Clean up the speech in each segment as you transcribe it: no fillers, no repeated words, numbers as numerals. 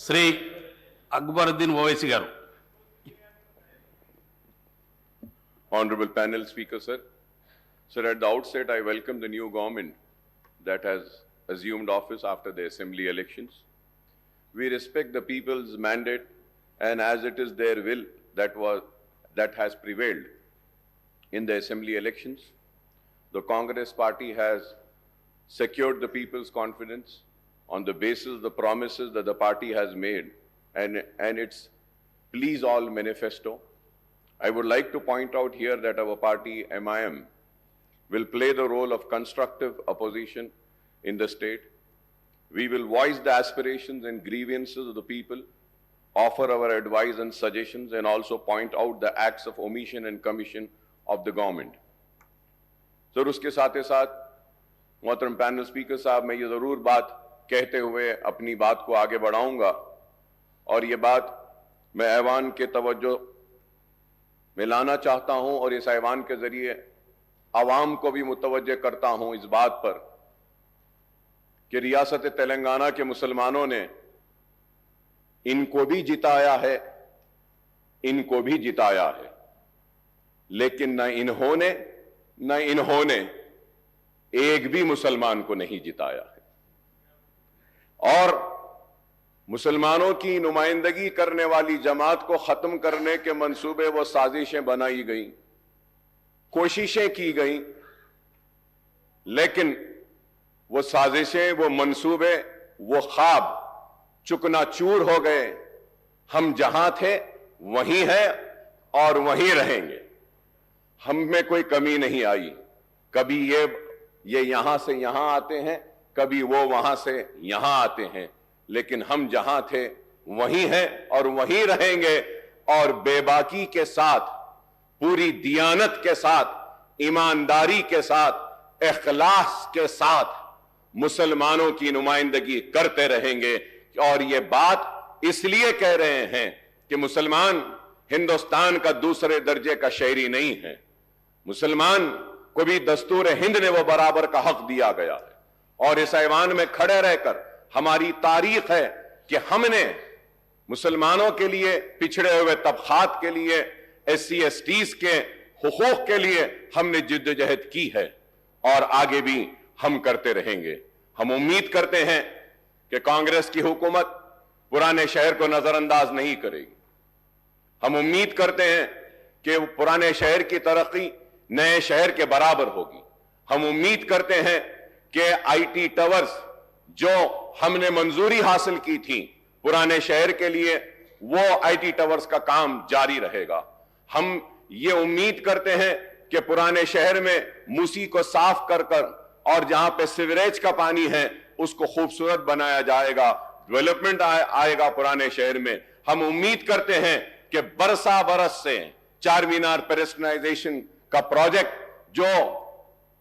శ్రీ అక్బరుద్దీన్ ఓవైసీ గారు. Honorable panel speaker, sir. Sir, at the outset, I welcome the new government that has assumed office after the assembly elections. We respect the people's mandate, and as it is their will that has prevailed in the assembly elections, the Congress party has secured the people's confidence on the basis of the promises that the party has made and its Please All manifesto. I would like to point out here that our party, MIM, will play the role of constructive opposition in the state. We will voice the aspirations and grievances of the people, offer our advice and suggestions, and also point out the acts of omission and commission of the government. Sir, उसके साथ ही साथ मोहतरम panel speaker साहब, मैं ये जरूर बात कहते हुए अपनी बात को आगे बढ़ाऊंगा, और ये बात मैं ऐवान के तवज्जो में लाना चाहता हूं और इस ऐवान के जरिए आवाम को भी मुतवज्जे करता हूं इस बात पर कि रियासत तेलंगाना के मुसलमानों ने इनको भी जिताया है, इनको भी जिताया है, लेकिन न इन्होंने एक भी मुसलमान को नहीं जिताया है। और मुसलमानों की नुमाइंदगी करने वाली जमात को खत्म करने के मंसूबे व साजिशें बनाई गई, कोशिशें की गई, लेकिन वो साजिशें, वो मंसूबे, वो ख्वाब चुकनाचूर हो गए। हम जहां थे वहीं हैं और वहीं रहेंगे। हम में कोई कमी नहीं आई। कभी ये यहां से यहां आते हैं, कभी वो वहां से यहां आते हैं, लेकिन हम जहां थे वहीं हैं और वहीं रहेंगे। और बेबाकी के साथ, पूरी दियानत के साथ, ईमानदारी के साथ, इखलास के साथ मुसलमानों की नुमाइंदगी करते रहेंगे। और ये बात इसलिए कह रहे हैं कि मुसलमान हिंदुस्तान का दूसरे दर्जे का शहरी नहीं है। मुसलमान को भी दस्तूर हिंद ने वो बराबर का हक दिया गया है। और इस ऐवान में खड़े रहकर हमारी तारीख है कि हमने मुसलमानों के लिए, पिछड़े हुए तबकात के लिए, SC STs के हुकूक के लिए हमने जिद्दोजहद की है और आगे भी हम करते रहेंगे। हम उम्मीद करते हैं कि कांग्रेस की हुकूमत पुराने शहर को नजरअंदाज नहीं करेगी। हम उम्मीद करते हैं कि पुराने शहर की तरक्की नए शहर के बराबर होगी। हम उम्मीद करते हैं कि IT टावर्स जो हमने मंजूरी हासिल की थी पुराने शहर के लिए, वो IT टावर्स का काम जारी रहेगा। हम ये उम्मीद करते हैं कि पुराने शहर में मूसी को साफ कर और जहां पे सीवरेज का पानी है उसको खूबसूरत बनाया जाएगा, डेवलपमेंट आएगा पुराने शहर में। हम उम्मीद करते हैं कि बरसा बरस से चार मीनार पेडेस्ट्रियनाइजेशन का प्रोजेक्ट जो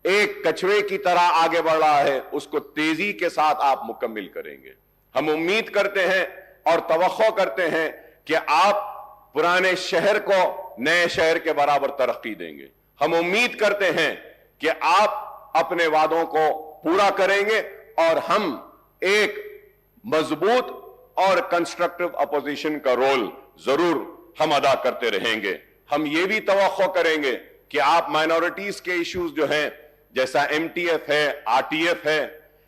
एक कछुए की तरह आगे बढ़ रहा है, उसको तेजी के साथ आप मुकम्मिल करेंगे। हम उम्मीद करते हैं और तवक्को करते हैं कि आप पुराने शहर को नए शहर के बराबर तरक्की देंगे। हम उम्मीद करते हैं कि आप अपने वादों को पूरा करेंगे और हम एक मजबूत और कंस्ट्रक्टिव अपोजिशन का रोल जरूर हम अदा करते रहेंगे। हम ये भी तवक्को करेंगे कि आप माइनॉरिटीज के इश्यूज जो हैं, जैसा MTF है, RTF है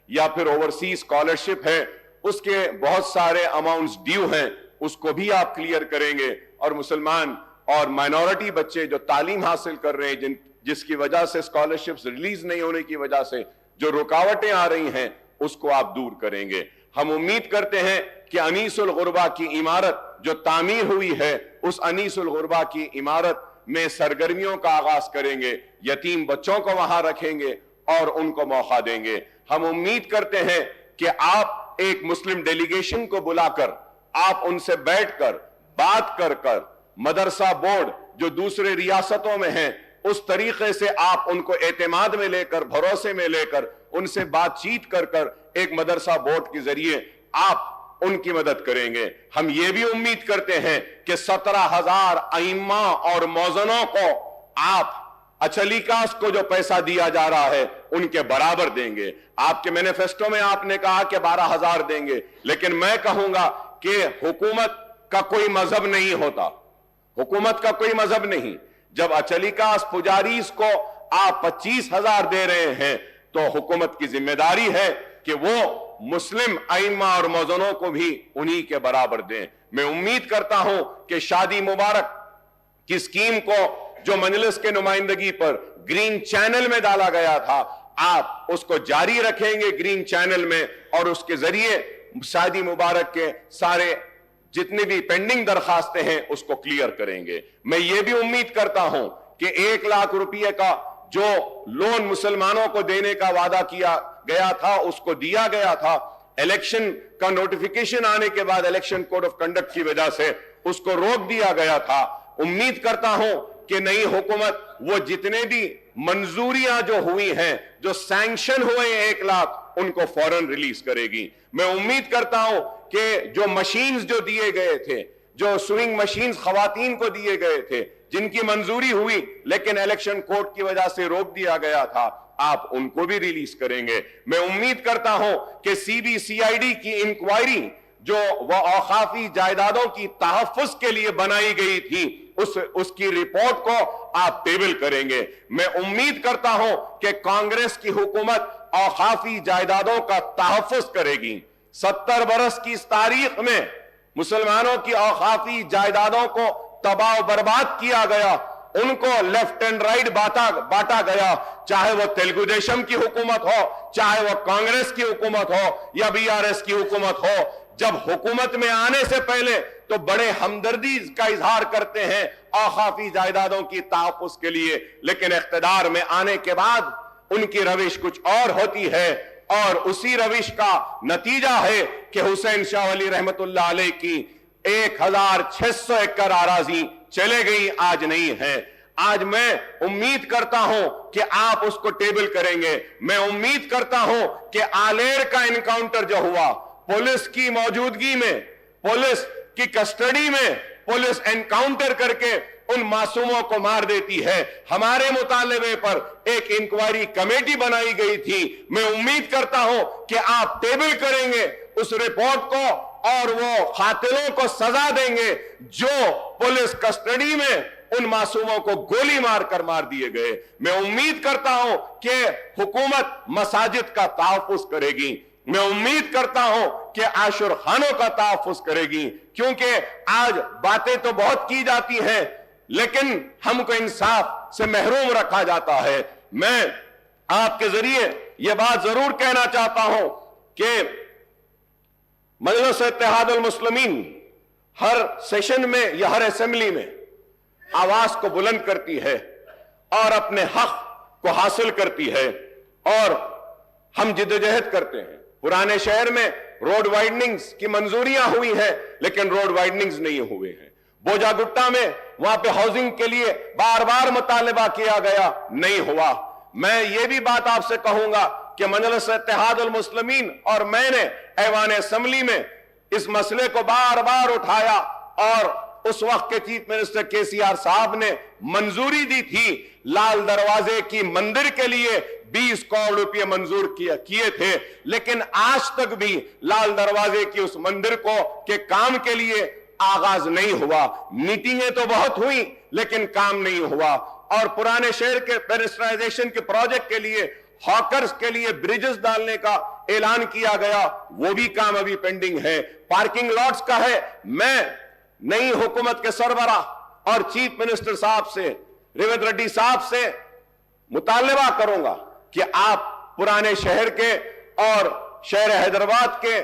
या फिर ओवरसीज स्कॉलरशिप है, उसके बहुत सारे अमाउंट्स ड्यू हैं, उसको भी आप क्लियर करेंगे। और मुसलमान और माइनॉरिटी बच्चे जो तालीम हासिल कर रहे हैं, जिसकी वजह से स्कॉलरशिप्स रिलीज नहीं होने की वजह से जो रुकावटें आ रही हैं, उसको आप दूर करेंगे। हम उम्मीद करते हैं कि अनीसुल गुरबा की इमारत जो तामीर हुई है, उस अनीसुल गुरबा की इमारत में सरगर्मियों का आगाज करेंगे, यतीम बच्चों को वहां रखेंगे और उनको मौका देंगे। हम उम्मीद करते हैं कि आप एक मुस्लिम डेलीगेशन को बुलाकर, आप उनसे बैठकर बात कर मदरसा बोर्ड जो दूसरे रियासतों में हैं, उस तरीके से आप उनको एतमाद में लेकर, भरोसे में लेकर, उनसे बातचीत कर एक मदरसा बोर्ड के जरिए आप उनकी मदद करेंगे। हम ये भी उम्मीद करते हैं कि 17,000 अइम्मा और मौजनों को आप अचलीकास को जो पैसा दिया जा रहा है उनके बराबर देंगे। आपके मैनिफेस्टो में आपने कहा कि 12,000 देंगे, लेकिन मैं कहूंगा कि हुकूमत का कोई मजहब नहीं होता, हुकूमत का कोई मजहब नहीं। जब अचलिकास पुजारीस को आप 25,000 दे रहे हैं तो हुकूमत की जिम्मेदारी है कि वो मुस्लिम आइम्मा और मौजनों को भी उन्हीं के बराबर दें। मैं उम्मीद करता हूं कि शादी मुबारक की स्कीम को जो मजलिस के नुमाइंदगी पर ग्रीन चैनल में डाला गया था, आप उसको जारी रखेंगे ग्रीन चैनल में, और उसके जरिए शादी मुबारक के सारे जितने भी पेंडिंग दरखास्तें हैं उसको क्लियर करेंगे। मैं ये भी उम्मीद करता हूं कि 1 लाख रुपए का जो लोन मुसलमानों को देने का वादा किया गया था उसको दिया गया था। इलेक्शन का नोटिफिकेशन आने के बाद इलेक्शन कोड ऑफ कंडक्ट की वजह से उसको रोक दिया गया था। उम्मीद करता हूं कि नई हुकूमत वो जितने भी मंजूरियां जो हुई हैं, जो सैंक्शन हुए 1 लाख, उनको फौरन रिलीज करेगी। मैं उम्मीद करता हूं कि जो मशीन्स जो दिए गए थे, जो स्विंग मशीन्स खवातीन को दिए गए थे, जिनकी मंजूरी हुई लेकिन इलेक्शन कोड की वजह से रोक दिया गया था, आप उनको भी रिलीज करेंगे। मैं उम्मीद करता हूं कि सीबीसीआईडी की इंक्वायरी जो वह औकाफी जायदादों की तहफ्फुज के लिए बनाई गई थी, उसकी रिपोर्ट को आप टेबल करेंगे। मैं उम्मीद करता हूं कि कांग्रेस की हुकूमत औकाफी जायदादों का तहफ्फुज करेगी। 70 बरस की इस तारीख में मुसलमानों की औकाफी जायदादों को तबाह बर्बाद किया गया, उनको लेफ्ट एंड राइट बांटा गया, चाहे वो तेलुगु देशम की हुकूमत हो, चाहे वो कांग्रेस की हुकूमत हो या बीआरएस की हुकूमत हो। जब हुकूमत में आने से पहले तो बड़े हमदर्दी का इजहार करते हैं औकाफी जायदादों की तहफ्फुज के लिए, लेकिन इख्तिदार में आने के बाद उनकी रविश कुछ और होती है, और उसी रविश का नतीजा है कि हुसैन शाह वली रहमतुल्लाह अलैह की 1,600 एकड़ आराजी चले गई, आज नहीं है। आज मैं उम्मीद करता हूं कि आप उसको टेबल करेंगे। मैं उम्मीद करता हूं कि आलेर का इनकाउंटर जो हुआ, पुलिस की मौजूदगी में, पुलिस की कस्टडी में पुलिस एनकाउंटर करके उन मासूमों को मार देती है। हमारे मुतालबे पर एक इंक्वायरी कमेटी बनाई गई थी। मैं उम्मीद करता हूं कि आप टेबल करेंगे उस रिपोर्ट को और वो कातिलों को सजा देंगे जो पुलिस कस्टडी में उन मासूमों को गोली मारकर मार दिए गए। मैं उम्मीद करता हूं कि हुकूमत मसाजिद का तहफ्फुज करेगी। मैं उम्मीद करता हूं कि आशुर खानों का तहफ्फुज करेगी, क्योंकि आज बातें तो बहुत की जाती हैं लेकिन हमको इंसाफ से महरूम रखा जाता है। मैं आपके जरिए यह बात जरूर कहना चाहता हूं कि मजलिस इत्तेहादुल मुस्लिमीन हर सेशन में या हर असेंबली में आवाज को बुलंद करती है और अपने हक को हासिल करती है, और हम जिद्दोजहद करते हैं। पुराने शहर में रोड वाइडनिंग्स की मंजूरियां हुई हैं लेकिन रोड वाइडनिंग्स नहीं हुए हैं। बोजागुट्टा में वहां पे हाउसिंग के लिए बार बार मुतालबा किया गया, नहीं हुआ। मैं ये भी बात आपसे कहूंगा कि मजलिस इत्तेहादुल मुस्लिमीन और मैंने ऐवान असेंबली में इस मसले को बार बार उठाया, और उस वक्त के चीफ मिनिस्टर केसीआर साहब ने मंजूरी दी थी। लाल दरवाजे की मंदिर के लिए 20 करोड़ रुपए मंजूर किए थे, लेकिन आज तक भी लाल दरवाजे की उस मंदिर के काम के लिए आगाज नहीं हुआ। मीटिंगें तो बहुत हुई लेकिन काम नहीं हुआ। और पुराने शहर के पेडेस्ट्रियनाइजेशन के प्रोजेक्ट के लिए, हॉकर्स के लिए ब्रिजेस डालने का ऐलान किया गया, वो भी काम अभी पेंडिंग है। पार्किंग लॉट्स का है। मैं नई हुकूमत के सरबराह और चीफ मिनिस्टर साहब से, रेवंत रेड्डी साहब से मुतालबा करूंगा कि आप पुराने शहर के और शहर हैदराबाद के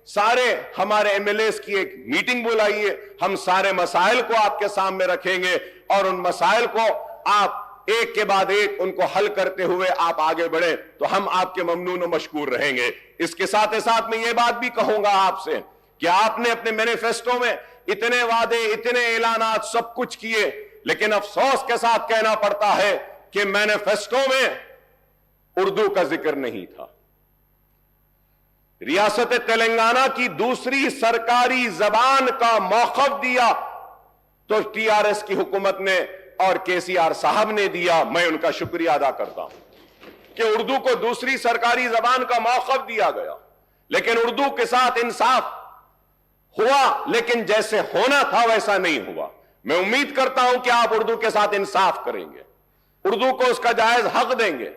सारे हमारे एमएलएस की एक मीटिंग बुलाइए। हम सारे मसाइल को आपके सामने रखेंगे और उन मसाइल को आप एक के बाद एक उनको हल करते हुए आप आगे बढ़े तो हम आपके ममनून और मशकूर रहेंगे। इसके साथ ही साथ मैं ये बात भी कहूंगा आपसे कि आपने अपने मैनिफेस्टो में इतने वादे, इतने ऐलानात सब कुछ किए, लेकिन अफसोस के साथ कहना पड़ता है कि मैनिफेस्टो में उर्दू का जिक्र नहीं था। रियासत तेलंगाना की दूसरी सरकारी जबान का मौक़िफ़ दिया तो टीआरएस की हुकूमत ने और केसीआर साहब ने दिया। मैं उनका शुक्रिया अदा करता हूं कि उर्दू को दूसरी सरकारी जबान का मौक़िफ़ दिया गया, लेकिन उर्दू के साथ इंसाफ हुआ, लेकिन जैसे होना था वैसा नहीं हुआ। मैं उम्मीद करता हूं कि आप उर्दू के साथ इंसाफ करेंगे, उर्दू को उसका जायज हक देंगे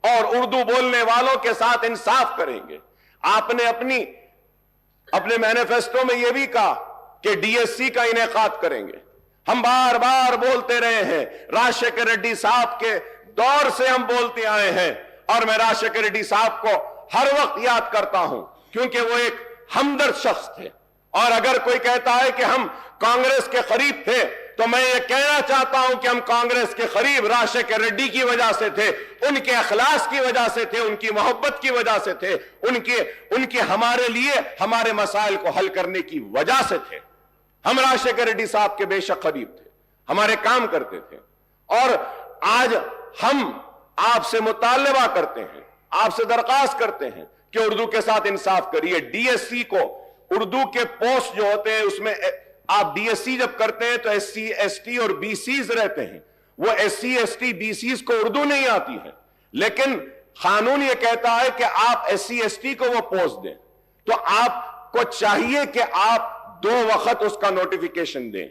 और उर्दू बोलने वालों के साथ इंसाफ करेंगे। आपने अपने मैनिफेस्टो में यह भी कहा कि डीएससी का इनेकाद करेंगे। हम बार बार बोलते रहे हैं, राजशेखर रेड्डी साहब के दौर से हम बोलते आए हैं और मैं राजशेखर रेड्डी साहब को हर वक्त याद करता हूं क्योंकि वो एक हमदर्द शख्स थे। और अगर कोई कहता है कि हम कांग्रेस के करीब थे, तो मैं ये कहना चाहता हूं कि हम कांग्रेस के करीब राजशेखर रेड्डी की वजह से थे, उनके अखलास की वजह से थे, उनकी मोहब्बत की वजह से थे, उनके हमारे लिए हमारे मसाइल को हल करने की वजह से थे। हम राजशेखर रेड्डी साहब के बेशक करीब थे, हमारे काम करते थे। और आज हम आपसे मुतालबा करते हैं, आपसे दरख्वास्त करते हैं कि उर्दू के साथ इंसाफ करिए। डीएससी को उर्दू के पोस्ट जो होते हैं उसमें आप डीएससी जब करते हैं तो एससी एसटी और बीसीज रहते हैं। वो एससी एसटी बीसीज को उर्दू नहीं आती है, लेकिन कानून ये कहता है कि आप एससी एसटी को वो पोस्ट दें, तो आपको चाहिए कि आप 2 वक्त उसका नोटिफिकेशन दें।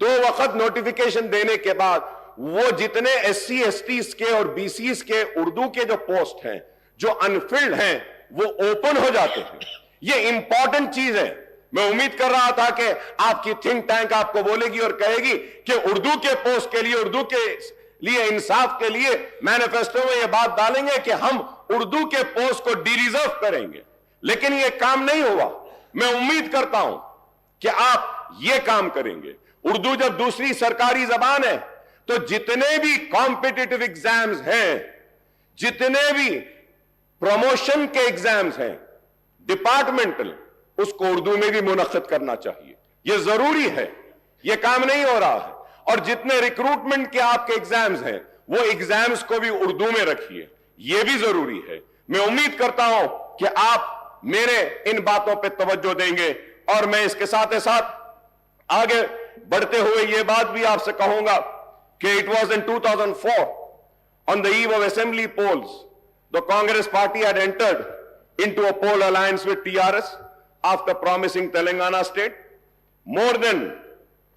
2 वक्त नोटिफिकेशन देने के बाद वो जितने एससी एसटी के और बीसीज के उर्दू के जो पोस्ट हैं जो अनफिल्ड हैं वो ओपन हो जाते हैं। ये इंपॉर्टेंट चीज है। मैं उम्मीद कर रहा था कि आपकी थिंक टैंक आपको बोलेगी और कहेगी कि उर्दू के पोस्ट के लिए, उर्दू के लिए इंसाफ के लिए मैनिफेस्टो में यह बात डालेंगे कि हम उर्दू के पोस्ट को डिरिजर्व करेंगे, लेकिन यह काम नहीं हुआ। मैं उम्मीद करता हूं कि आप यह काम करेंगे। उर्दू जब दूसरी सरकारी जबान है तो जितने भी कॉम्पिटिटिव एग्जाम्स हैं, जितने भी प्रमोशन के एग्जाम्स हैं डिपार्टमेंटल, उसको उर्दू में भी मुनक्किद करना चाहिए। यह जरूरी है, यह काम नहीं हो रहा है। और जितने रिक्रूटमेंट के आपके एग्जाम्स हैं वो एग्जाम्स को भी उर्दू में रखिए, यह भी जरूरी है। मैं उम्मीद करता हूं कि आप मेरे इन बातों पर तवज्जो देंगे और मैं इसके साथ ही साथ आगे बढ़ते हुए यह बात भी आपसे कहूंगा कि it was in 2004 on the eve of assembly polls, the Congress party had entered into a poll alliance with TRS after promising Telangana state. More than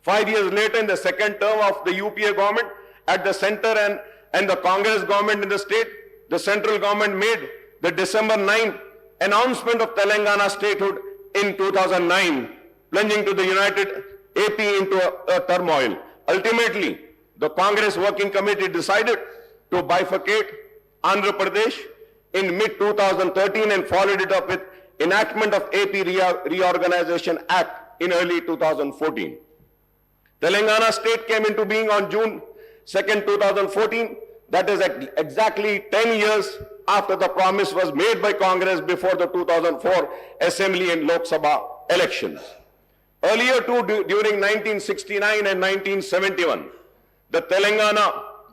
5 years later, in the second term of the UPA government at the center and the Congress government in the state, the central government made the December 9th announcement of Telangana statehood in 2009, plunging to the united AP into a turmoil. Ultimately, the Congress Working Committee decided to bifurcate Andhra Pradesh in mid-2013 and followed it up with enactment of AP Reorganization Act in early 2014. Telangana state came into being on June 2nd, 2014. That is exactly 10 years after the promise was made by Congress before the 2004 Assembly and Lok Sabha elections. Earlier too, during 1969 and 1971, the Telangana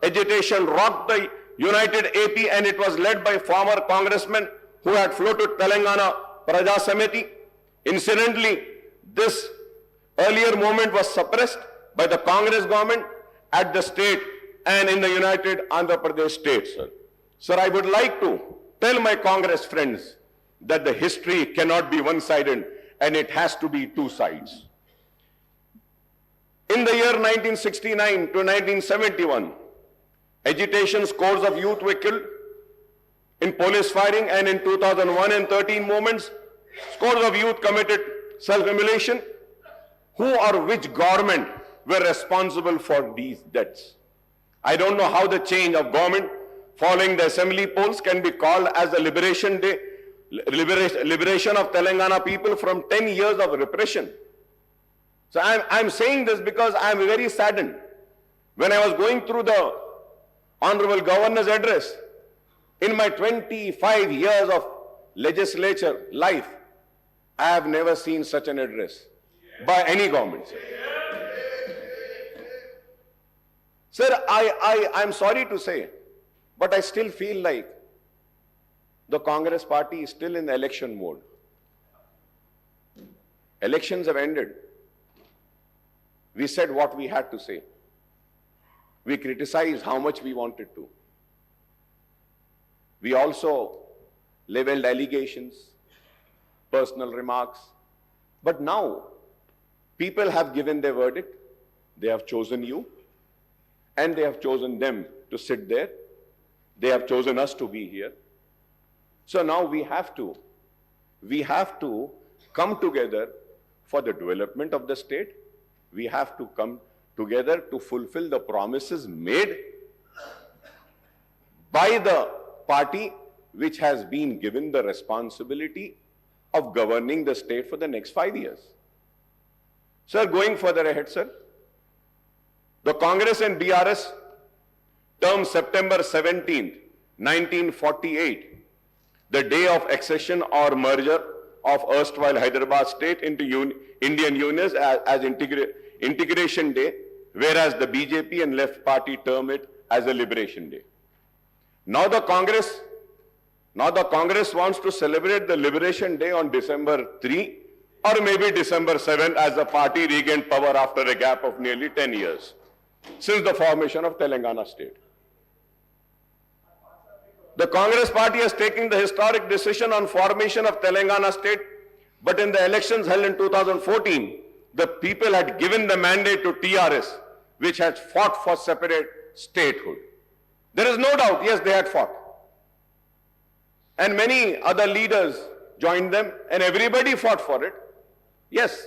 agitation rocked the united AP, and it was led by former congressmen who had floated Telangana Praja Samiti. Incidentally, this earlier movement was suppressed by the Congress government at the state and in the united Andhra Pradesh state, sir. Sir, I would like to tell my Congress friends that the history cannot be one-sided and it has to be 2 sides. In the year 1969 to 1971, agitation scores of youth were killed in police firing, and in 2001 and 13 movements, scores of youth committed self-immolation. Who or which government were responsible for these deaths? I don't know how the change of government following the assembly polls can be called as the liberation day, liberation of Telangana people from 10 years of repression. So I'm saying this because I'm very saddened. When I was going through the Honorable Governor's address, in my 25 years of legislature life, I have never seen such an address by any government. Sir, I'm sorry to say, but I still feel like the Congress party is still in the election mode. Elections have ended. We said what we had to say. We criticized how much we wanted to. We also leveled allegations, personal remarks, But now, people have given their verdict. They have chosen you, and they have chosen them to sit there. They have chosen us to be here. So now we have to come together for the development of the state. We have to come together to fulfill the promises made by the party which has been given the responsibility of governing the state for the next 5 years. Sir, going further ahead, sir, the Congress and BRS term September 17th, 1948, the day of accession or merger of erstwhile Hyderabad state into Indian Union as integration day, whereas the BJP and left party term it as a liberation day. Now the Congress wants to celebrate the liberation day on December 3 or maybe December 7th as the party regained power after a gap of nearly 10 years since the formation of Telangana state. The Congress party has taken the historic decision on formation of Telangana state, but in the elections held in 2014, the people had given the mandate to TRS, which had fought for separate statehood. There is no doubt, yes, they had fought. And many other leaders joined them, and everybody fought for it. Yes,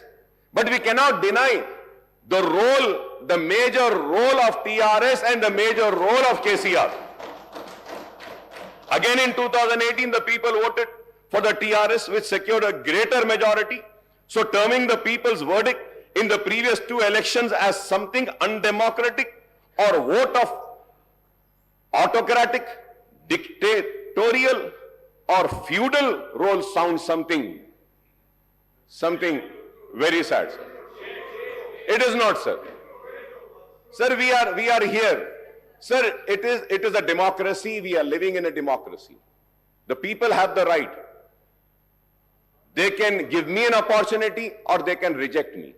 but we cannot deny the role, the major role of TRS and the major role of KCR. Again in 2018, the people voted for the TRS, which secured a greater majority. So terming the people's verdict in the previous two elections as something undemocratic or vote of autocratic, dictatorial or feudal role sounds something very sad, sir. It is not, sir. Sir, we are here. Sir, it is a democracy. We are living in a democracy. The people have the right. They can give me an opportunity or they can reject me.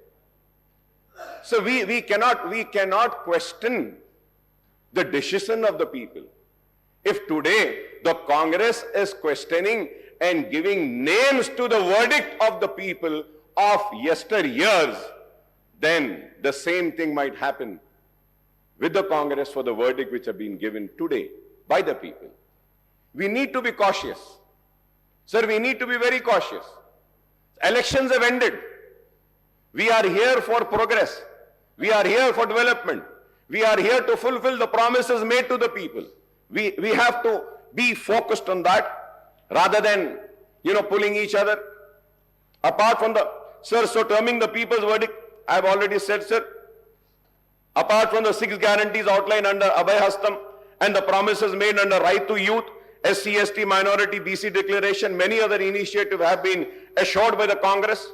So we cannot question the decision of the people. If today the Congress is questioning and giving names to the verdict of the people of yesteryears, then the same thing might happen with the Congress for the verdict which have been given today by the people. We need to be cautious. Sir, we need to be very cautious. Elections have ended. We are here for progress. We are here for development. We are here to fulfill the promises made to the people. We have to be focused on that rather than, pulling each other apart from the... Sir, so terming the people's verdict, I have already said, sir, apart from the 6 guarantees outlined under Abhay Hastam and the promises made under Right to Youth, SC, ST, Minority, BC Declaration, many other initiatives have been assured by the Congress.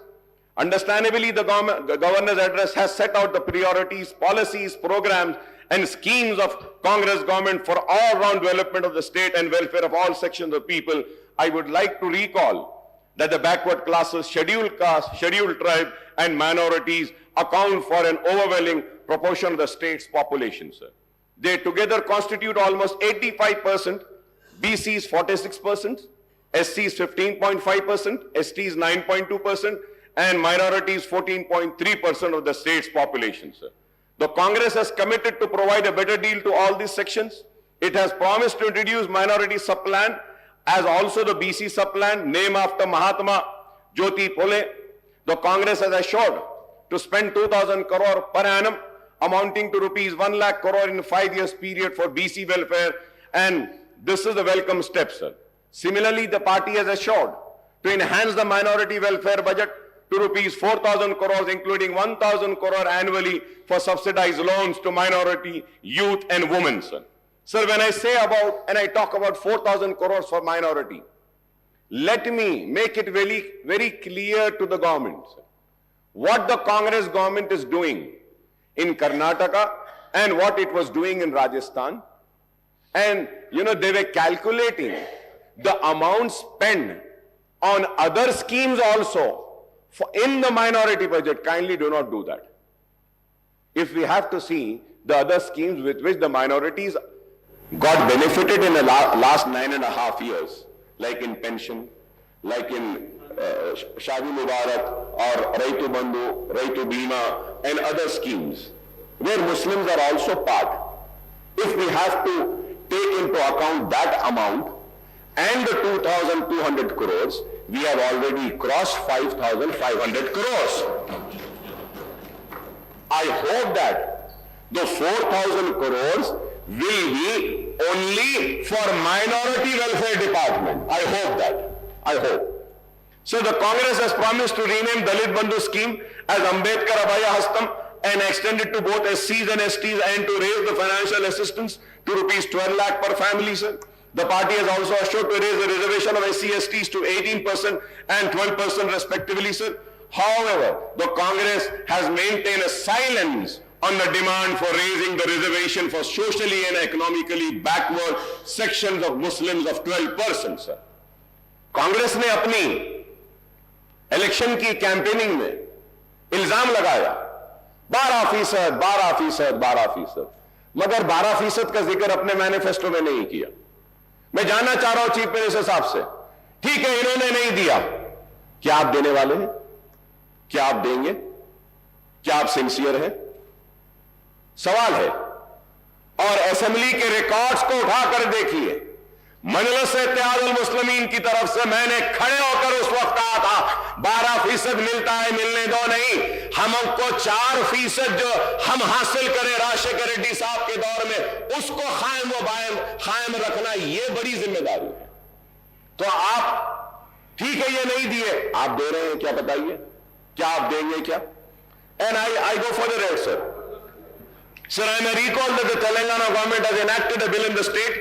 Understandably, the Governor's address has set out the priorities, policies, programs, and schemes of Congress government for all-round development of the state and welfare of all sections of people. I would like to recall that the backward classes, scheduled caste, scheduled tribe, and minorities account for an overwhelming proportion of the state's population, sir. They together constitute almost 85%, BCs 46%, SCs 15.5%, STs 9.2%, and minorities 14.3% of the state's population, sir. The Congress has committed to provide a better deal to all these sections. It has promised to introduce minority sub-plan as also the BC sub-plan, named after Mahatma Jyoti Phule. The Congress has assured to spend 2,000 crore per annum, amounting to rupees 1 lakh crore in a 5 years period for BC welfare, and this is a welcome step, sir. Similarly, the party has assured to enhance the minority welfare budget to rupees 4,000 crores, including 1,000 crore annually for subsidized loans to minority, youth and women, sir. Sir, when I say about, and I talk about 4,000 crores for minority, let me make it very, very clear to the government, sir, what the Congress government is doing in Karnataka and what it was doing in Rajasthan. And, they were calculating the amount spent on other schemes also in the minority budget. Kindly do not do that. If we have to see the other schemes with which the minorities got benefited in the last 9.5 years, like in pension, like in Shadi Mubarak or Raitu Bandhu, Raitu Bima and other schemes where Muslims are also part. If we have to take into account that amount and the 2,200 crores, we have already crossed 5,500 crores. I hope that the 4,000 crores will be only for minority welfare department. I hope that. I hope. So the Congress has promised to rename Dalit Bandhu scheme as Ambedkar Abhaya Hastam and extend it to both SCs and STs and to raise the financial assistance to rupees 12 lakh per family, sir. The party has also assured to raise the reservation of SC/STs to 18% and 12% respectively, sir. However, the Congress has maintained a silence on the demand for raising the reservation for socially and economically backward sections of Muslims of 12%, sir. Congress ने अपनी election की campaigning में इल्जाम लगाया 12%, मगर 12% का जिक्र अपने मैनिफेस्टो में नहीं किया। मैं जानना चाह रहा हूं चीफ मिनिस्टर साहब से, ठीक है इन्होंने नहीं दिया, क्या आप देने वाले हैं? क्या आप देंगे? क्या आप सिंसियर हैं? सवाल है। और असेंबली के रिकॉर्ड्स को उठाकर देखिए, मजलिस इत्तेहादुल मुस्लिमीन की तरफ से मैंने खड़े होकर उस वक्त कहा था 12% मिलता है, मिलने दो नहीं, हमको 4% जो हम हासिल करें राजशेखर रेड्डी साहब के दौर में उसको कायम रखना, ये बड़ी जिम्मेदारी है। तो आप ठीक है ये नहीं दिए, आप दे रहे हैं क्या बताइए? क्या आप देंगे क्या? And I go for the red sir. Sir, I may recall that the Telangana government has enacted a bill in the state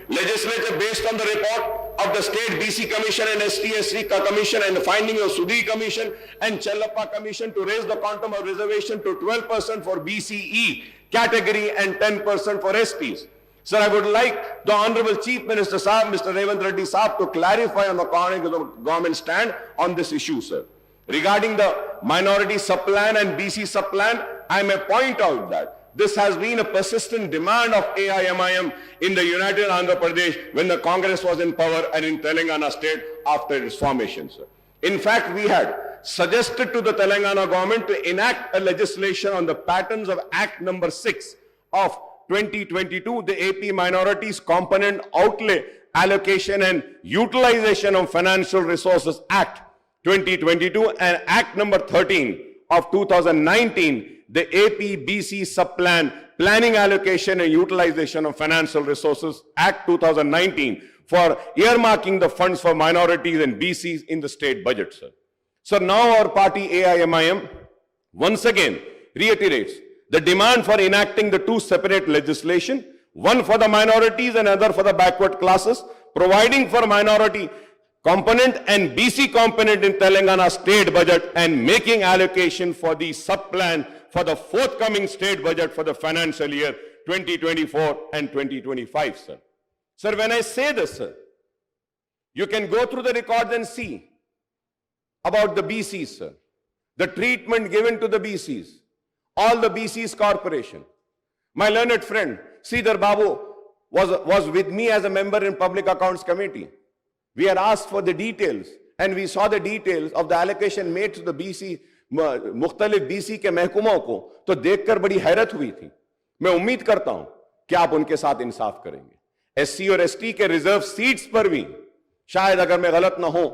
legislature based on the report of the state BC Commission and ST/SC Commission and the finding of Sudhi Commission and Chellappa Commission to raise the quantum of reservation to 12% for BCE category and 10% for STs. Sir, I would like the Honorable Chief Minister Saab, Mr. Revanth Reddy Saab, to clarify on the government stand on this issue, sir. Regarding the minority sub-plan and BC sub-plan, I may point out that this has been a persistent demand of AIMIM in the United Andhra Pradesh when the Congress was in power and in Telangana state after its formation, sir. In fact, we had suggested to the Telangana government to enact a legislation on the patterns of Act number 6 of 2022, the AP Minorities Component Outlay Allocation and Utilization of Financial Resources Act 2022 and Act number 13 of 2019, the AP-BC Sub-Plan Planning Allocation and Utilization of Financial Resources Act 2019 for earmarking the funds for minorities and BCs in the state budget, sir. So now our party AIMIM once again reiterates the demand for enacting the two separate legislation, one for the minorities and other for the backward classes, providing for minority component and BC component in Telangana state budget and making allocation for the sub-plan for the forthcoming state budget for the financial year 2024 and 2025, sir. Sir, when I say this, sir, you can go through the records and see about the BCs, sir. The treatment given to the BCs, all the BCs corporation. My learned friend, Sridhar Babu, was with me as a member in Public Accounts Committee. We had asked for the details and we saw the details of the allocation made to the BC, मुख्तलिफ BC के महकुमों को, तो देखकर बड़ी हैरत हुई थी. मैं उम्मीद करता हूं कि आप उनके साथ इंसाफ करेंगे. SC और ST के रिजर्व सीट्स पर भी शायद अगर मैं गलत ना हो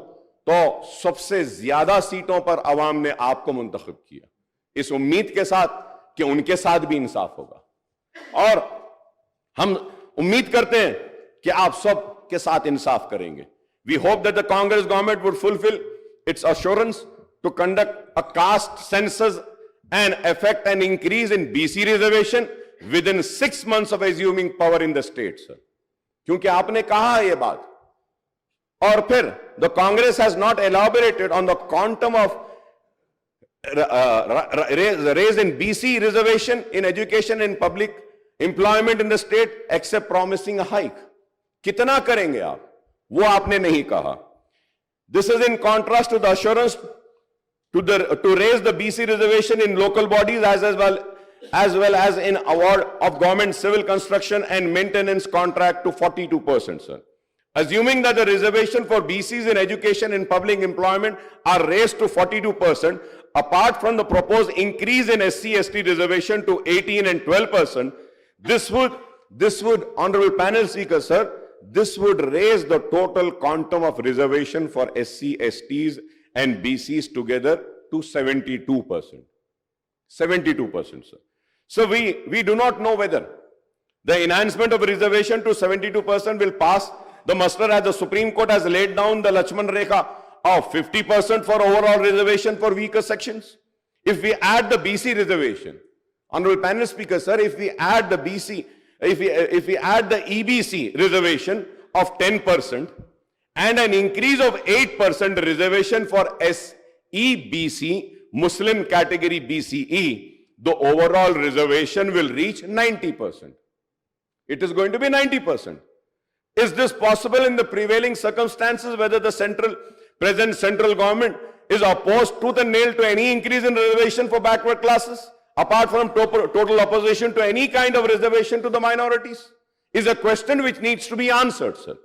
तो सबसे ज्यादा सीटों पर आवाम ने आपको मुंतखब किया. इस उम्मीद के साथ कि उनके साथ भी इंसाफ होगा और हम उम्मीद करते हैं कि आप सब के साथ इंसाफ करेंगे. We hope that the Congress government would fulfill its assurance to conduct a caste census and effect an increase in BC reservation within 6 months of assuming power in the state, sir. क्योंकि आपने कहा है ये बात और फिर the Congress has not elaborated on the quantum of raise in BC reservation in education and public employment in the state except promising a hike. कितना करेंगे आप? वो आपने नहीं कहा. This is in contrast to the assurance to raise the BC reservation in local bodies as well as in award of government civil construction and maintenance contract to 42%, sir. Assuming that the reservation for BCs in education and public employment are raised to 42%, apart from the proposed increase in SC/ST reservation to 18 and 12%, this would, Honorable Panel Speaker, sir, this would raise the total quantum of reservation for SC/STs and BCs together to 72%. 72%, sir. So we do not know whether the enhancement of reservation to 72% will pass the muster, as the Supreme Court has laid down the Lakshman Rekha of 50% for overall reservation for weaker sections. If we add the BC reservation, Honorable Panel Speaker, sir, if we add the BC, if we add the EBC reservation of 10% and an increase of 8% reservation for SEBC, Muslim category BCE, the overall reservation will reach 90%. It is going to be 90%. Is this possible in the prevailing circumstances, whether the present central government is opposed tooth and nail to any increase in reservation for backward classes, apart from total opposition to any kind of reservation to the minorities? Is a question which needs to be answered, sir.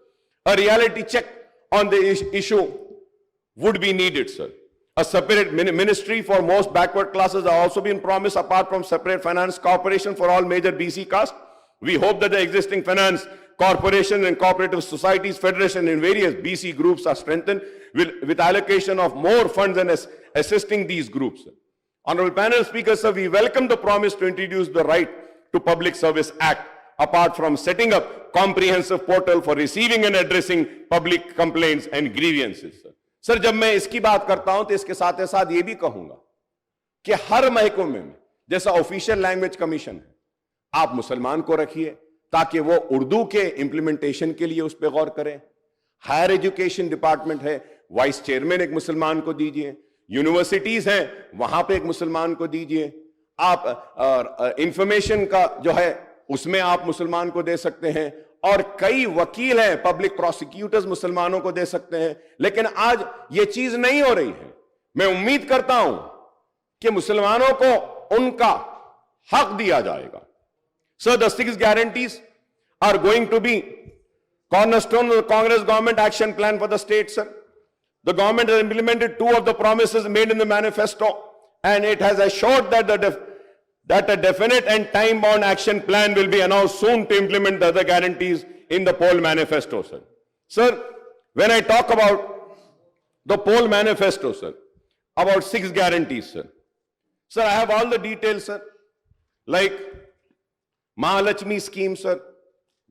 A reality check on the issue would be needed, sir. A separate ministry for most backward classes are also been promised, apart from separate finance corporation for all major BC castes. We hope that the existing finance corporations and cooperative societies, federation and various BC groups are strengthened with allocation of more funds and assisting these groups. Honorable Panel Speaker, sir, we welcome the promise to introduce the Right to Public Service Act, apart from setting up comprehensive portal for receiving and addressing public complaints and grievances. Sir, जब मैं इसकी बात करता हूं तो इसके साथ साथ ये भी कहूंगा कि हर महकमे में जैसा ऑफिशियल लैंग्वेज कमीशन है, आप मुसलमान को रखिए ताकि वो उर्दू के इंप्लीमेंटेशन के लिए उस पर गौर करें। हायर एजुकेशन डिपार्टमेंट है, वाइस चेयरमैन एक मुसलमान को दीजिए। यूनिवर्सिटीज हैं, वहां पे एक मुसलमान को दीजिए। आप इंफॉर्मेशन का जो है उसमें आप मुसलमान को दे सकते हैं, और कई वकील हैं, पब्लिक प्रोसिक्यूटर्स मुसलमानों को दे सकते हैं। लेकिन आज ये चीज नहीं हो रही है। मैं उम्मीद करता हूं कि मुसलमानों को उनका हक दिया जाएगा। So the 6 guarantees are going to be cornerstone of the Congress government action plan for the state, sir. The government has implemented 2 of the promises made in the manifesto, and it has assured that a definite and time-bound action plan will be announced soon to implement the other guarantees in the poll manifesto, sir. Sir, when I talk about the poll manifesto, sir, about 6 guarantees, sir, I have all the details, sir, like Mahalakshmi scheme, sir,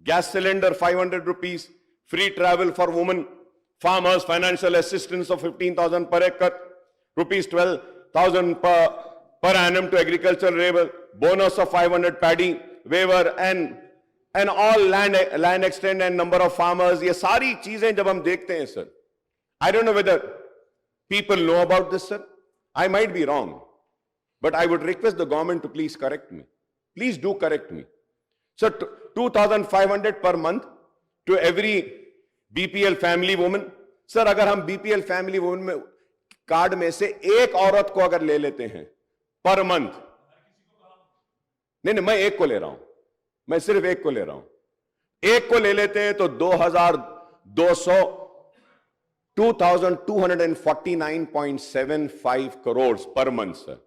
gas cylinder 500 rupees, free travel for women, farmers, financial assistance of 15,000 per acre, rupees 12,000 per annum to agricultural labor, bonus of 500 paddy waiver, and all land extent and number of farmers. ये सारी चीजें जब हम देखते हैं, sir, I don't know whether people know about this, sir. I might be wrong, but I would request the government to please correct me. Please do correct me. So 2,500 per month to every BPL family woman. Sir, अगर हम BPL family woman में card में से एक औरत को अगर ले लेते हैं पर मंथ, नहीं, मैं एक को ले रहा हूं, मैं सिर्फ एक को ले रहा हूं, एक को ले लेते हैं तो 2,249.75 crores per month, sir.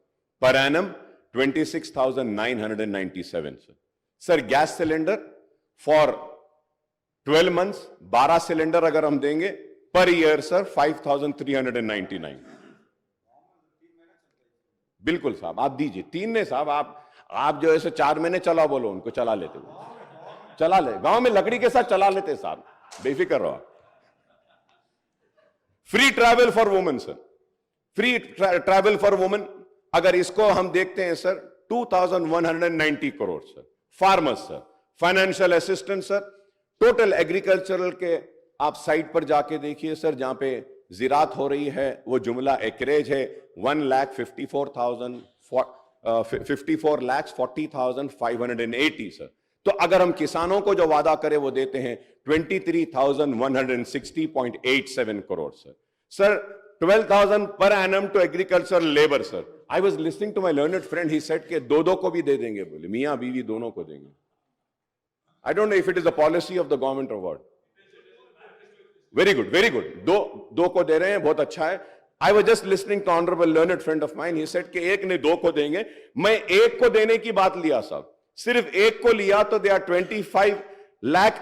Per annum 26,997, sir. Sir, gas cylinder for 12 months, 12 cylinder अगर हम देंगे per year, sir, 5,399. बिल्कुल साहब, आप दीजिए। 3 ने साहब, आप जो ऐसे 4 महीने चला बोलो उनको, चला लेते हो, चला ले, गांव में लकड़ी के साथ चला लेते साहब, बेफिक्र रहो। Free travel for women, sir, free travel for women अगर इसको हम देखते हैं, sir, 2,190 crore, sir. Farmers, sir, financial assistance, sir, total agricultural के आप साइट पर जाके देखिए, सर, जहां पे जिरात हो रही है वो जुमला एकरेज है 1,54,40,580, सर। तो अगर हम किसानों को जो वादा करें वो देते हैं 23,160.87 crore, sir. Sir, 12,000 per annum to agricultural labor, sir. I was listening to my learned friend, he said कि दो को भी दे देंगे, बोले मियां बीवी दोनों को देंगे। I don't know if it is the policy of the government or what. Very good, very good. दो को दे रहे हैं, बहुत अच्छा है। I was just listening to honourable learned friend of mine, he said कि एक ने 2 को देंगे। मैं एक को देने की बात लिया साहब, सिर्फ एक को लिया तो they are 25 lakh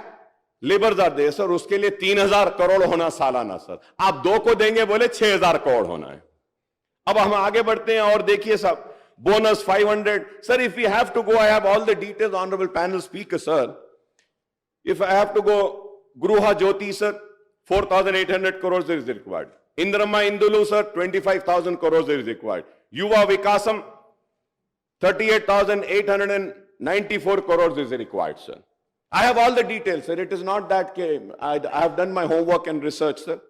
labours are they sir, उसके लिए 3,000 करोड़ होना सालाना सर। आप 2 को देंगे बोले 6,000 करोड़ होना है। अब हम आगे बढ़ते हैं और देखिए साहब, bonus 500 sir. If we have to go, I have all the details, honorable panel speaker sir. If I have to go, Gruha Jyoti sir, 4,800 crores is required. Indrama Indulu sir, 25,000 crores is required. Yuva Vikasam, 38,894 crores is required sir. I have all the details sir. It is not that I have done my homework and research sir.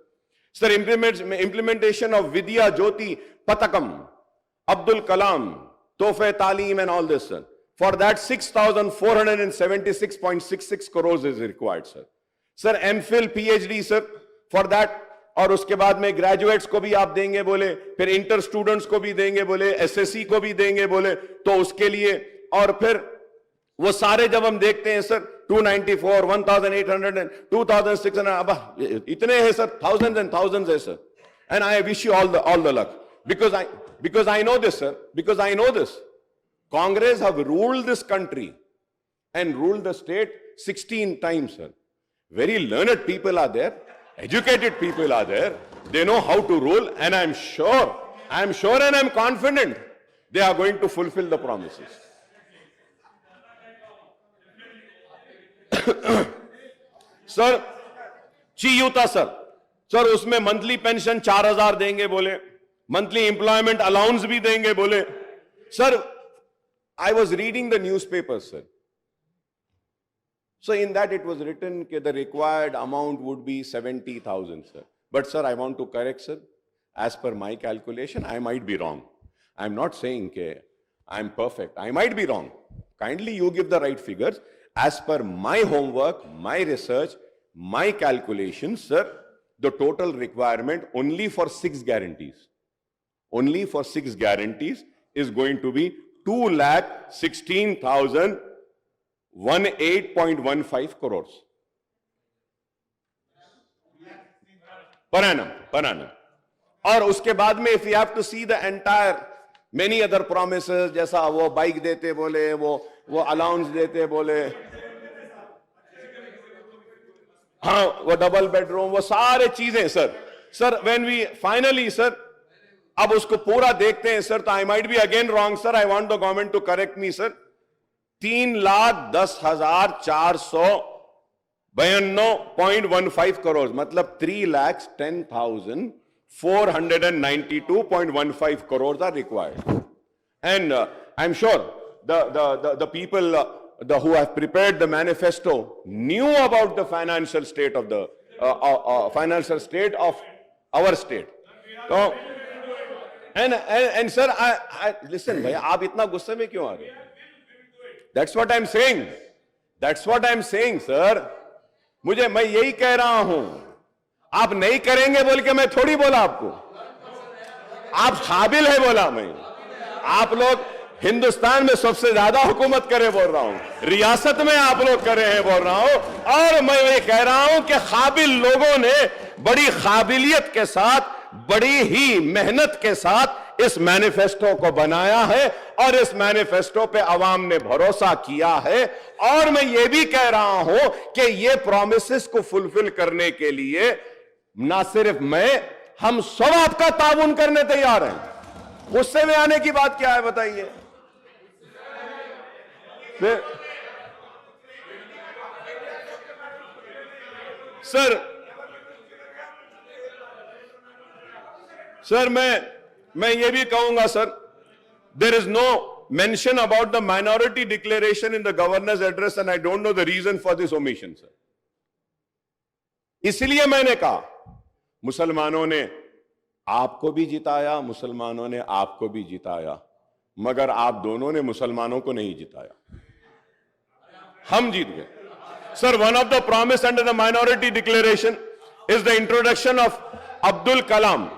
Sir, implementation of Vidya Jyoti Patakam, Abdul Kalam, Tofe Talim and all this sir. For that 6,476.66 crores is required sir. Sir, MPhil PhD sir, for that और उसके बाद में graduates को भी आप देंगे बोले, फिर इंटर स्टूडेंट्स को भी देंगे बोले, एसएससी को भी देंगे बोले, तो उसके लिए और फिर वो सारे जब हम देखते हैं सर 294, 1,800 2,600, अब इतने हैं सर, thousands and thousands है sir. And I wish you all the luck because I know this sir, because I know this. Congress have ruled this country and ruled the state 16 times sir. Very learned people are there, educated people are there, they know how to rule, and I'm sure and I'm confident they are going to fulfill the promises. Sir चीयूता sir उसमें monthly pension 4,000 देंगे बोले, monthly employment allowance भी देंगे बोले sir. I was reading the newspaper sir, so in that it was written that the required amount would be 70,000 sir. But sir, I want to correct sir, as per my calculation I might be wrong. I'm not saying I'm perfect, I might be wrong. Kindly you give the right figures. As per my homework, my research, my calculations, sir, the total requirement only for 6 guarantees is going to be 2,16,018.15 crores per annum. और उसके बाद में if you have to see the entire many other promises, जैसा वो bike देते बोले, वो allowance देते बोले, हाँ वो डबल बेडरूम, वो सारे चीजें sir when we finally sir अब उसको पूरा देखते हैं सर, तो I might be again wrong sir, I want the government to correct me sir. 3,10,492.15 crore मतलब 3,10,492.15 crores are required. And I'm sure the people who have prepared the manifesto knew about the financial state of the our state. So, and sir, I listen, भैया आप इतना गुस्से में क्यों आ रहे? That's what I'm saying. Sir. मैं यही कह रहा हूं, आप नहीं करेंगे बोल के मैं थोड़ी बोला आपको, आप काबिल है बोला मैं. आप लोग हिंदुस्तान में सबसे ज्यादा हुकूमत करे बोल रहा हूं, रियासत में आप लोग करे हैं बोल रहा हूं, और मैं ये कह रहा हूं कि काबिल लोगों ने बड़ी काबिलियत के साथ, बड़ी ही मेहनत के साथ इस मैनिफेस्टो को बनाया है और इस मैनिफेस्टो पे अवाम ने भरोसा किया है. और मैं ये भी कह रहा हूं कि ये प्रॉमिसेस को फुलफिल करने के लिए ना सिर्फ मैं, हम सब आपका ताउन करने तैयार हैं. गुस्से में आने की बात क्या है बताइए? सर मैं ये भी कहूंगा sir, there is no mention about the minority declaration in the governor's address and I don't know the reason for this omission sir. इसलिए मैंने कहा मुसलमानों ने आपको भी जिताया, मुसलमानों ने आपको भी जिताया, मगर आप दोनों ने मुसलमानों को नहीं जिताया, हम जीत गए. Sir, one of the promise under the minority declaration is the introduction of Abdul Kalam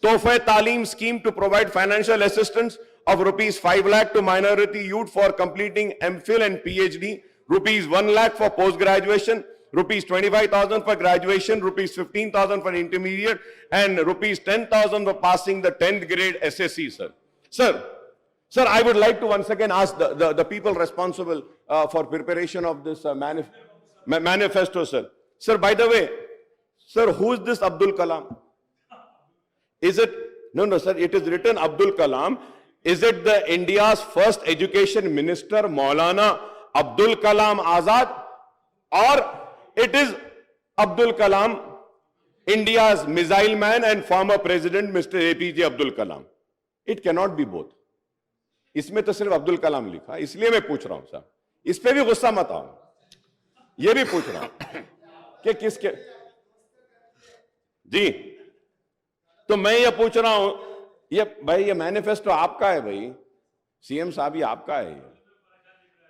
Tofe Talim scheme to provide financial assistance of rupees 5 lakh to minority youth for completing MPhil and PhD, rupees 1 lakh for post-graduation, rupees 25,000 for graduation, rupees 15,000 for intermediate, and rupees 10,000 for passing the 10th grade SSC, sir. Sir, I would like to once again ask the people responsible for preparation of this manifesto, sir. Sir, by the way, sir, who is this Abdul Kalam? Is it, no, sir, it is written Abdul Kalam. Is it the India's first education minister, Maulana Abdul Kalam Azad? Or it is Abdul Kalam, India's missile man and former president, Mr. APJ Abdul Kalam? It cannot be both. इसमें तो सिर्फ अब्दुल कलाम लिखा, इसलिए मैं पूछ रहा हूं साहब, इस पे भी गुस्सा मत आओ, ये भी पूछ रहा हूं कि किसके जी। तो मैं ये पूछ रहा हूं, ये भाई ये मैनिफेस्टो आपका है भाई, सीएम साहब ये आपका है,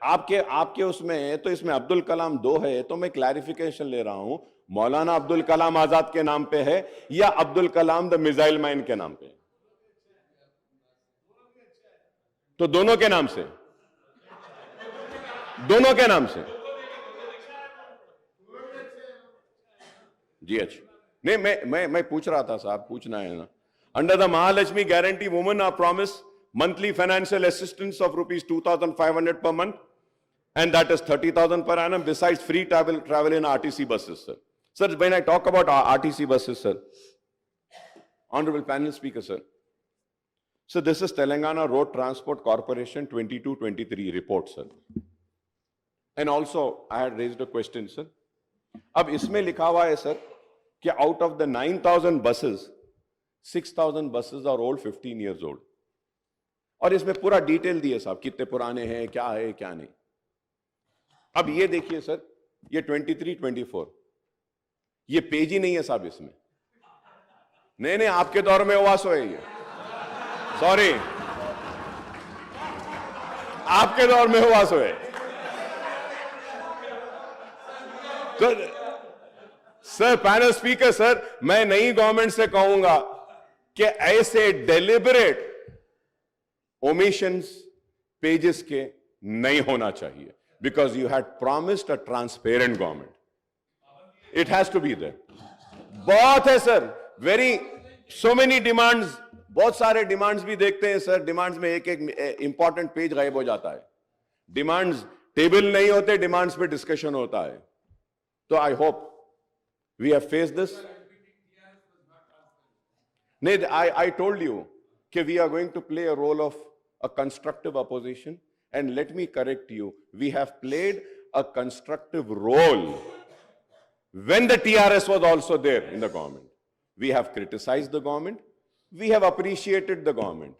आपके उसमें है, तो इसमें अब्दुल कलाम 2 है, तो मैं क्लैरिफिकेशन ले रहा हूं, मौलाना अब्दुल कलाम आजाद के नाम पे है या Abdul Kalam the missile man के नाम पे? तो दोनों के नाम से, दोनों के नाम से जी। अच्छा, नहीं मैं पूछ रहा था साहब, पूछना है ना। Under the Mahalakshmi guarantee women are promise monthly financial assistance of rupees 2,500 per month, and that is 30,000 per annum, besides free travel in RTC buses, sir. Sir, when I talk about RTC buses, sir, Honorable Panel Speaker, sir, so this is Telangana Road Transport Corporation 22-23 report, sir. And also, I had raised a question, sir. अब इसमें लिखा हुआ है, sir, कि out of the 9,000 buses, 6,000 buses are old, 15 years old. और इसमें पूरा detail दिए साहब, कितने पुराने हैं, क्या है, क्या नहीं। अब ये देखिए सर, ये 23-24, ये पेज ही नहीं है साहब इसमें। नहीं, आपके दौर में ओवासो है ये, सॉरी, आपके दौर में ओवासो है। तो सर, पैनल स्पीकर सर, मैं नई गवर्नमेंट से कहूंगा कि ऐसे डेलिबरेट omissions pages के नहीं होना चाहिए, because you had promised a transparent government. It has to be there. बहुत है सर, so many demands, बहुत सारे demands भी देखते हैं सर, demands में एक important page गायब हो जाता है, demands table नहीं होते, demands पे discussion होता है। तो I hope we have faced this. नहीं, I told you that we are going to play a role of a constructive opposition, and let me correct you, we have played a constructive role when the TRS was also there in the government. We have criticized the government, we have appreciated the government,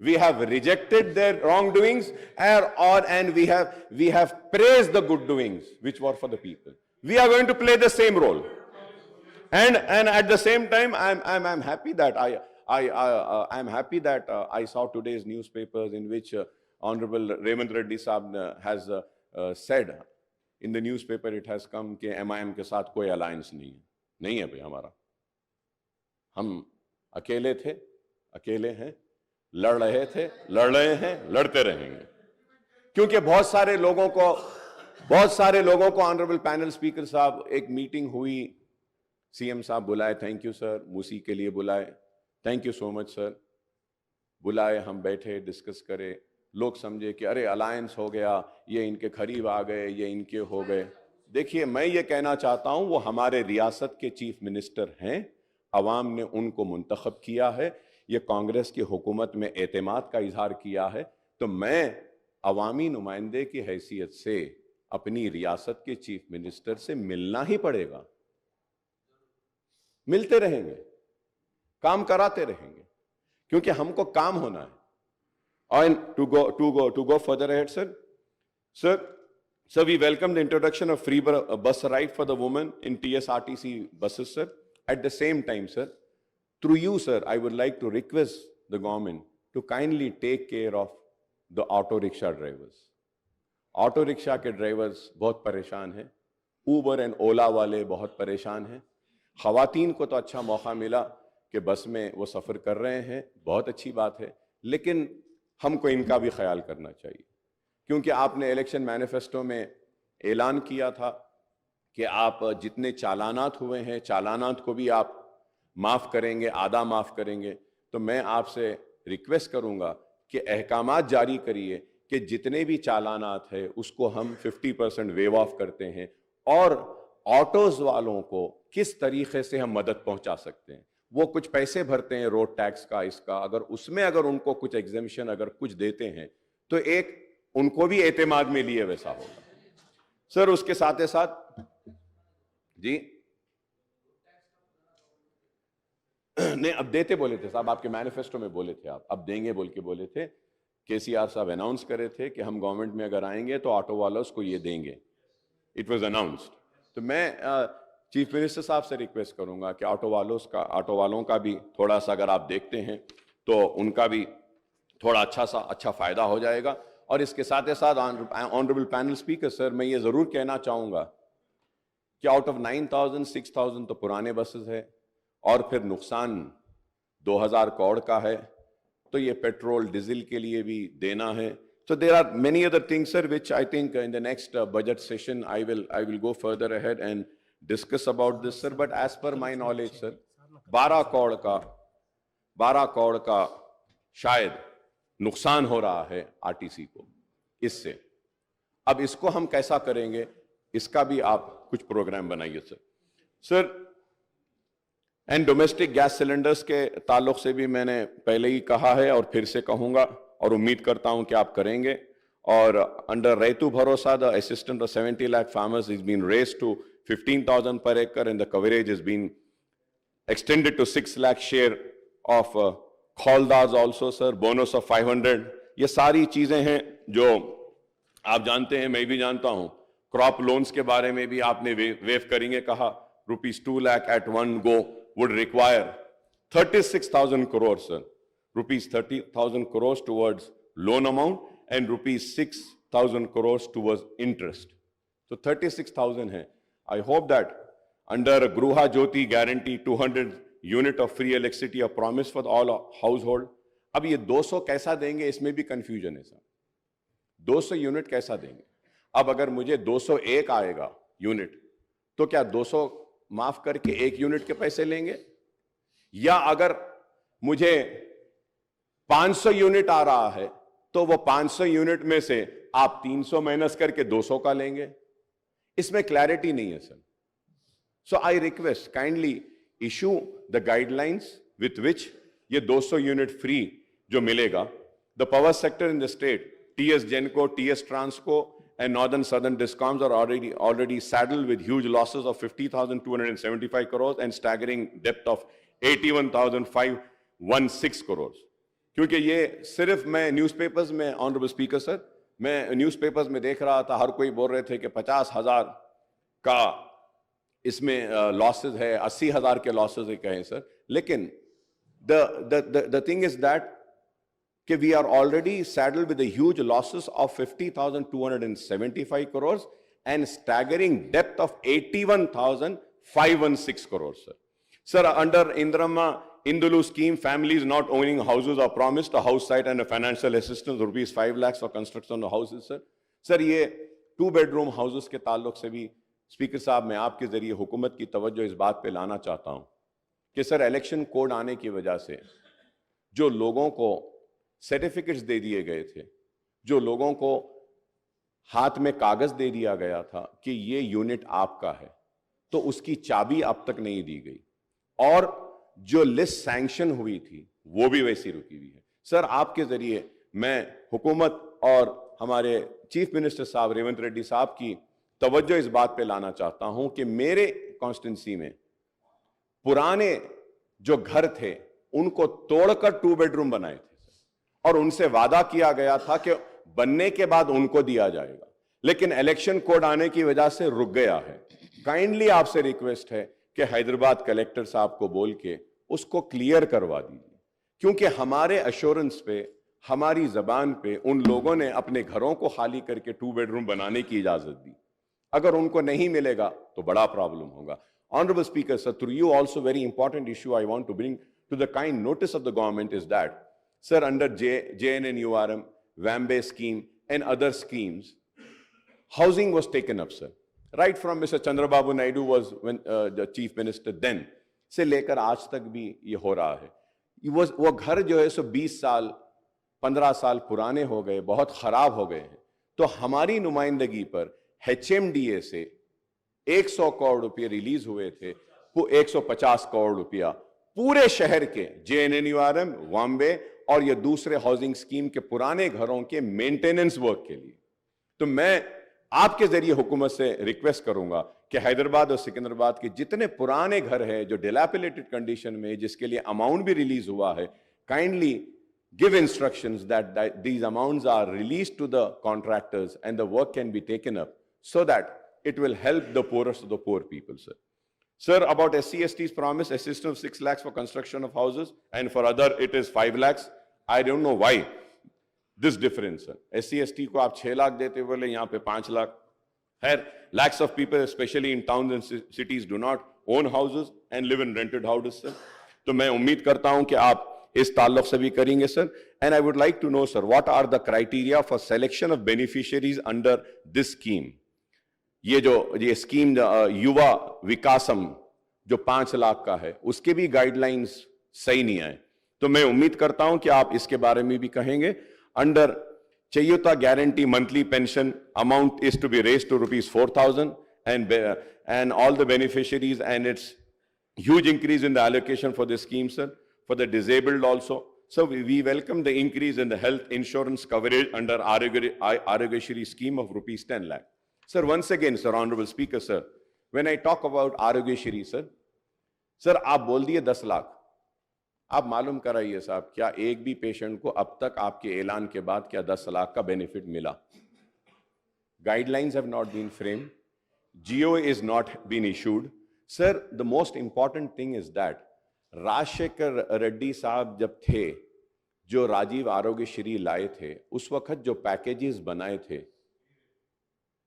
we have rejected their wrongdoings, and we have praised the good doings which were for the people. We are going to play the same role, and at the same time I'm happy that I'm happy that I saw today's newspapers in which Honorable Revanth Reddy Saab has said, in the newspaper it has come कि MIM के साथ कोई alliance नहीं है भाई हमारा, हम अकेले थे, अकेले हैं, लड़ रहे थे, लड़ रहे हैं, लड़ते रहेंगे, क्योंकि बहुत सारे लोगों को ऑनरेबल पैनल स्पीकर साहब, एक मीटिंग हुई, सीएम साहब बुलाए, थैंक यू सर, मूसी के लिए बुलाए, thank you so much sir, बुलाए, हम बैठे, डिस्कस करे, लोग समझे कि अरे अलायंस हो गया, ये इनके करीब आ गए, ये इनके हो गए। देखिए, मैं ये कहना चाहता हूं, वो हमारे रियासत के चीफ मिनिस्टर हैं, अवाम ने उनको मुंतखब किया है, ये कांग्रेस की हुकूमत में एतमाद का इजहार किया है, तो मैं अवामी नुमाइंदे की हैसियत से अपनी रियासत के चीफ मिनिस्टर से मिलना ही पड़ेगा, मिलते रहेंगे, काम कराते रहेंगे, क्योंकि हमको काम होना है। And to go further ahead, sir, we welcome the introduction of free bus ride for the women in TSRTC buses, sir. At the same time, sir, through you, sir, I would like to request the government to kindly take care of the auto rickshaw drivers. Auto rickshaw के drivers बहुत परेशान हैं, Uber and ओला वाले बहुत परेशान हैं। ख़वातीन को तो अच्छा मौका मिला कि बस में वो सफ़र कर रहे हैं, बहुत अच्छी बात है, लेकिन हमको इनका भी ख्याल करना चाहिए, क्योंकि आपने इलेक्शन मैनिफेस्टो में ऐलान किया था कि आप जितने चालानात हुए हैं चालानात को भी आप माफ करेंगे, आधा माफ करेंगे। तो मैं आपसे रिक्वेस्ट करूंगा कि अहकामात जारी करिए कि जितने भी चालानात है उसको हम 50% वेव ऑफ करते हैं, और ऑटोज वालों को किस तरीके से हम मदद पहुंचा सकते हैं। वो कुछ पैसे भरते हैं रोड टैक्स का, इसका, अगर उसमें अगर उनको कुछ एग्जेम्पशन अगर कुछ देते हैं तो एक उनको भी एतमाद में लिए वैसा होगा। सर उसके साथ साथ जी नहीं, अब देते बोले थे साहब, आपके मैनिफेस्टो में बोले थे, आप अब देंगे बोल के बोले थे। केसीआर साहब अनाउंस करे थे कि हम गवर्नमेंट में अगर आएंगे तो ऑटो वालों को ये देंगे। It was announced. तो मैं चीफ मिनिस्टर साहब से रिक्वेस्ट करूंगा कि ऑटो वालों का भी थोड़ा सा अगर आप देखते हैं तो उनका भी थोड़ा अच्छा फायदा हो जाएगा। और इसके साथ ही साथ ऑनरेबल पैनल स्पीकर सर, मैं ये जरूर कहना चाहूंगा कि आउट ऑफ 9,000 6,000 तो पुराने बसेस है, और फिर नुकसान 2,000 करोड़ का है, तो ये पेट्रोल डीजल के लिए भी देना है। So there are many other things, sir, which I think in the next budget session I will go further ahead and discuss about this, sir. But as per my knowledge, sir, 12 crore का शायद नुकसान हो रहा है RTC को इससे। अब इसको हम कैसा करेंगे, इसका भी आप कुछ प्रोग्राम बनाइए sir. Sir and domestic gas cylinders के ताल्लुक से भी मैंने पहले ही कहा है और फिर से कहूंगा, और उम्मीद करता हूं कि आप करेंगे। और under Rythu Bharosa the assistant of 70 lakh farmers is been raised to 15,000 per acre and the coverage has been extended to 6 lakh share of khaldars also, sir. Bonus of 500. ये सारी चीजें हैं जो आप जानते हैं, मैं भी जानता हूं। क्रॉप लोन्स के बारे में भी आपने वेव करेंगे कहा। ₹2 lakh at one go would require 36,000 crores, sir. ₹30,000 crores towards loan amount and ₹6,000 crores towards interest. So 36,000 है. I hope that under Gruha Jyoti guarantee 200 unit of free electricity a promise for all household. अब ये 200 कैसा देंगे, इसमें भी confusion है sir. 200 unit कैसा देंगे? अब अगर मुझे 201 आएगा यूनिट, तो क्या 200 माफ करके 1 यूनिट के पैसे लेंगे? या अगर मुझे 500 यूनिट आ रहा है तो वो 500 यूनिट में से आप 300 माइनस करके 200 का लेंगे? इसमें क्लैरिटी नहीं है sir. So I request kindly issue the guidelines with which ये 200 यूनिट फ्री जो मिलेगा। The power sector in the state, TS Genco, TS Transco and northern southern discoms are already saddled with huge losses of 50,275 crores and staggering debt of 81,516 crores. क्योंकि ये सिर्फ मैं newspapers में, honourable speaker sir, मैं newspapers में देख रहा था, हर कोई बोल रहे थे कि 50,000 का इसमें लॉसेस है, 80,000 के लॉसेस है कहें सर। लेकिन the thing is that कि we are already saddled with the huge losses of 50,275 crores and staggering debt of 81,516 crores, sir. Sir, under Indulu scheme, families not owning houses are promised a house site and a financial assistance ₹5 lakhs for construction of houses, sir. Sir, ये 2 bedroom houses के ताल्लुक से भी speaker साहब मैं आपके जरिए हुकूमत की तवज्जो इस बात पे लाना चाहता हूं कि सर इलेक्शन कोड आने की वजह से जो लोगों को सर्टिफिकेट्स दे दिए गए थे, जो लोगों को हाथ में कागज दे दिया गया था कि ये यूनिट आपका है, तो उसकी चाबी अब तक नहीं दी गई, और जो लिस्ट सैंक्शन हुई थी वो भी वैसी रुकी हुई है। सर आपके जरिए मैं हुकूमत और हमारे चीफ मिनिस्टर साहब रेवंत रेड्डी साहब की तवज्जो इस बात पे लाना चाहता हूं कि मेरे कॉन्स्टिट्यूंसी में पुराने जो घर थे उनको तोड़कर 2 बेडरूम बनाए थे और उनसे वादा किया गया था कि बनने के बाद उनको दिया जाएगा, लेकिन इलेक्शन कोड आने की वजह से रुक गया है। काइंडली आपसे रिक्वेस्ट है कि हैदराबाद कलेक्टर साहब को बोल के उसको क्लियर करवा दीजिए, क्योंकि हमारे अश्योरेंस पे, हमारी जबान पे उन लोगों ने अपने घरों को खाली करके 2 बेडरूम बनाने की इजाजत दी। अगर उनको नहीं मिलेगा तो बड़ा प्रॉब्लम होगा। Honourable speaker sir, through you also very important issue I want to bring to the kind notice of the government is that sir, under JNNURM, WAMBE scheme and other schemes, housing was taken up, sir. right from Mr. Chandrababu Naidu was when the chief minister then, से लेकर आज तक भी ये हो रहा है। वो घर जो है सो 20 साल 15 साल पुराने हो गए, बहुत खराब हो गए हैं। तो हमारी नुमाइंदगी पर HMDA से 100 करोड़ रुपए रिलीज हुए थे, वो 150 करोड़ रुपया पूरे शहर के JNNURM, बॉम्बे और ये दूसरे हाउसिंग स्कीम के पुराने घरों के मेंटेनेंस वर्क के लिए। तो मैं आपके जरिए हुकूमत से रिक्वेस्ट करूंगा कि हैदराबाद और सिकंदराबाद के जितने पुराने घर हैं जो डिलैपिलेटेड कंडीशन में, जिसके लिए अमाउंट भी रिलीज हुआ है, kindly give instructions that these amounts are released to the contractors and the work can be taken up so that it will help the poorest of the poor people, sir. Sir, about SC/ST's promise assistance of 6 lakhs for construction of houses and for other it is 5 lakhs. I don't know why this difference, sir. SC/ST को आप 6 लाख देते बोले, यहाँ पे 5 लाख है. Lakhs of people, especially in towns and cities, do not own houses and live in rented houses, sir. तो मैं उम्मीद करता हूं कि आप इस ताल्लुक से भी करेंगे, sir. And I would like to know, sir, what are the criteria for selection of beneficiaries under this scheme? ये स्कीम युवा विकासम जो 5 लाख का है, उसके भी गाइडलाइंस सही नहीं आए. तो मैं उम्मीद करता हूं कि आप इसके बारे में भी कहेंगे. Under Chayuta guarantee monthly pension amount is to be raised to rupees 4,000 and all the beneficiaries, and it's huge increase in the allocation for this scheme, sir, for the disabled also. So we welcome the increase in the health insurance coverage under Arogyashri scheme of rupees 10 lakh. Sir, once again, sir, Honorable Speaker, sir, when I talk about Arogyashri, sir, आप बोल दिए 10 लाख. आप मालूम कराइए साहब, क्या एक भी पेशेंट को अब तक आपके ऐलान के बाद क्या 10 लाख का बेनिफिट मिला? Guidelines have not been framed. GO is not been issued. Sir, the most important thing is that Rajshekhar Reddy साहब जब थे, जो राजीव आरोग्यश्री लाए थे, उस वक्त जो पैकेजेस बनाए थे,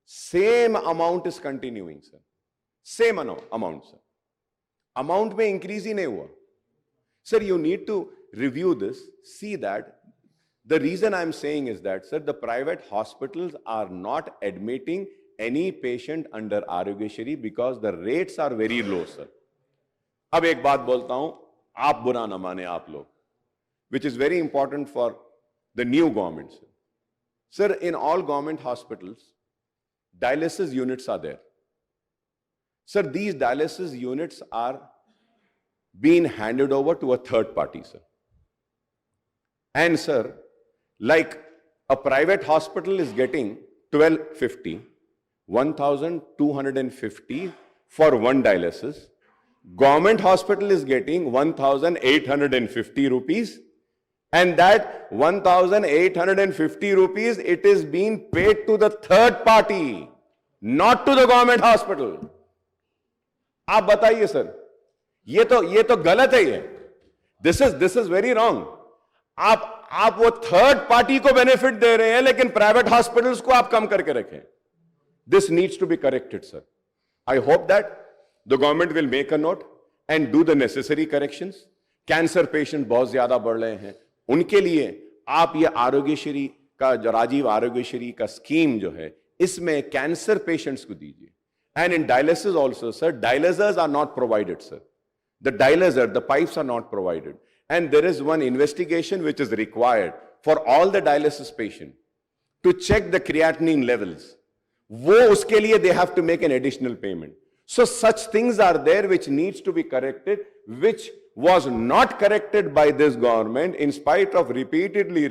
same amount is continuing, sir. Same amount, sir. Amount में इंक्रीज ही नहीं हुआ. Sir, you need to review this, see that. The reason I'm saying is that, sir, the private hospitals are not admitting any patient under Arogyashri because the rates are very low, sir. अब एक बात बोलता हूं, आप बुरा ना माने आप लोग, which is very important for the new government, sir. Sir, in all government hospitals, dialysis units are there. Sir, these dialysis units are being handed over to a third party, sir. And sir, like a private hospital is getting 1250, 1250 for one dialysis. Government hospital is getting 1850 rupees, and that 1850 rupees, it is being paid to the third party, not to the government hospital. आप बताइए sir, ये तो गलत है. ये this is very wrong. आप वो third party को बेनिफिट दे रहे हैं, लेकिन प्राइवेट हॉस्पिटल्स को आप कम करके रखें. This needs to be corrected, sir. I hope that the government will make a note and do the necessary corrections. Cancer patient बहुत ज्यादा बढ़ रहे हैं, उनके लिए आप ये आरोग्यश्री का जो राजीव आरोग्यश्री का स्कीम जो है, इसमें कैंसर पेशेंट्स को दीजिए. And in dialysis also, sir, dialysis are not provided, sir. The dialyzer, the pipes are not provided. And there is one investigation which is required for all the dialysis patient to check the creatinine levels. वो उसके लिए they have to make an additional payment. So such things are there which needs to be corrected, which was not corrected by this government in spite of repeatedly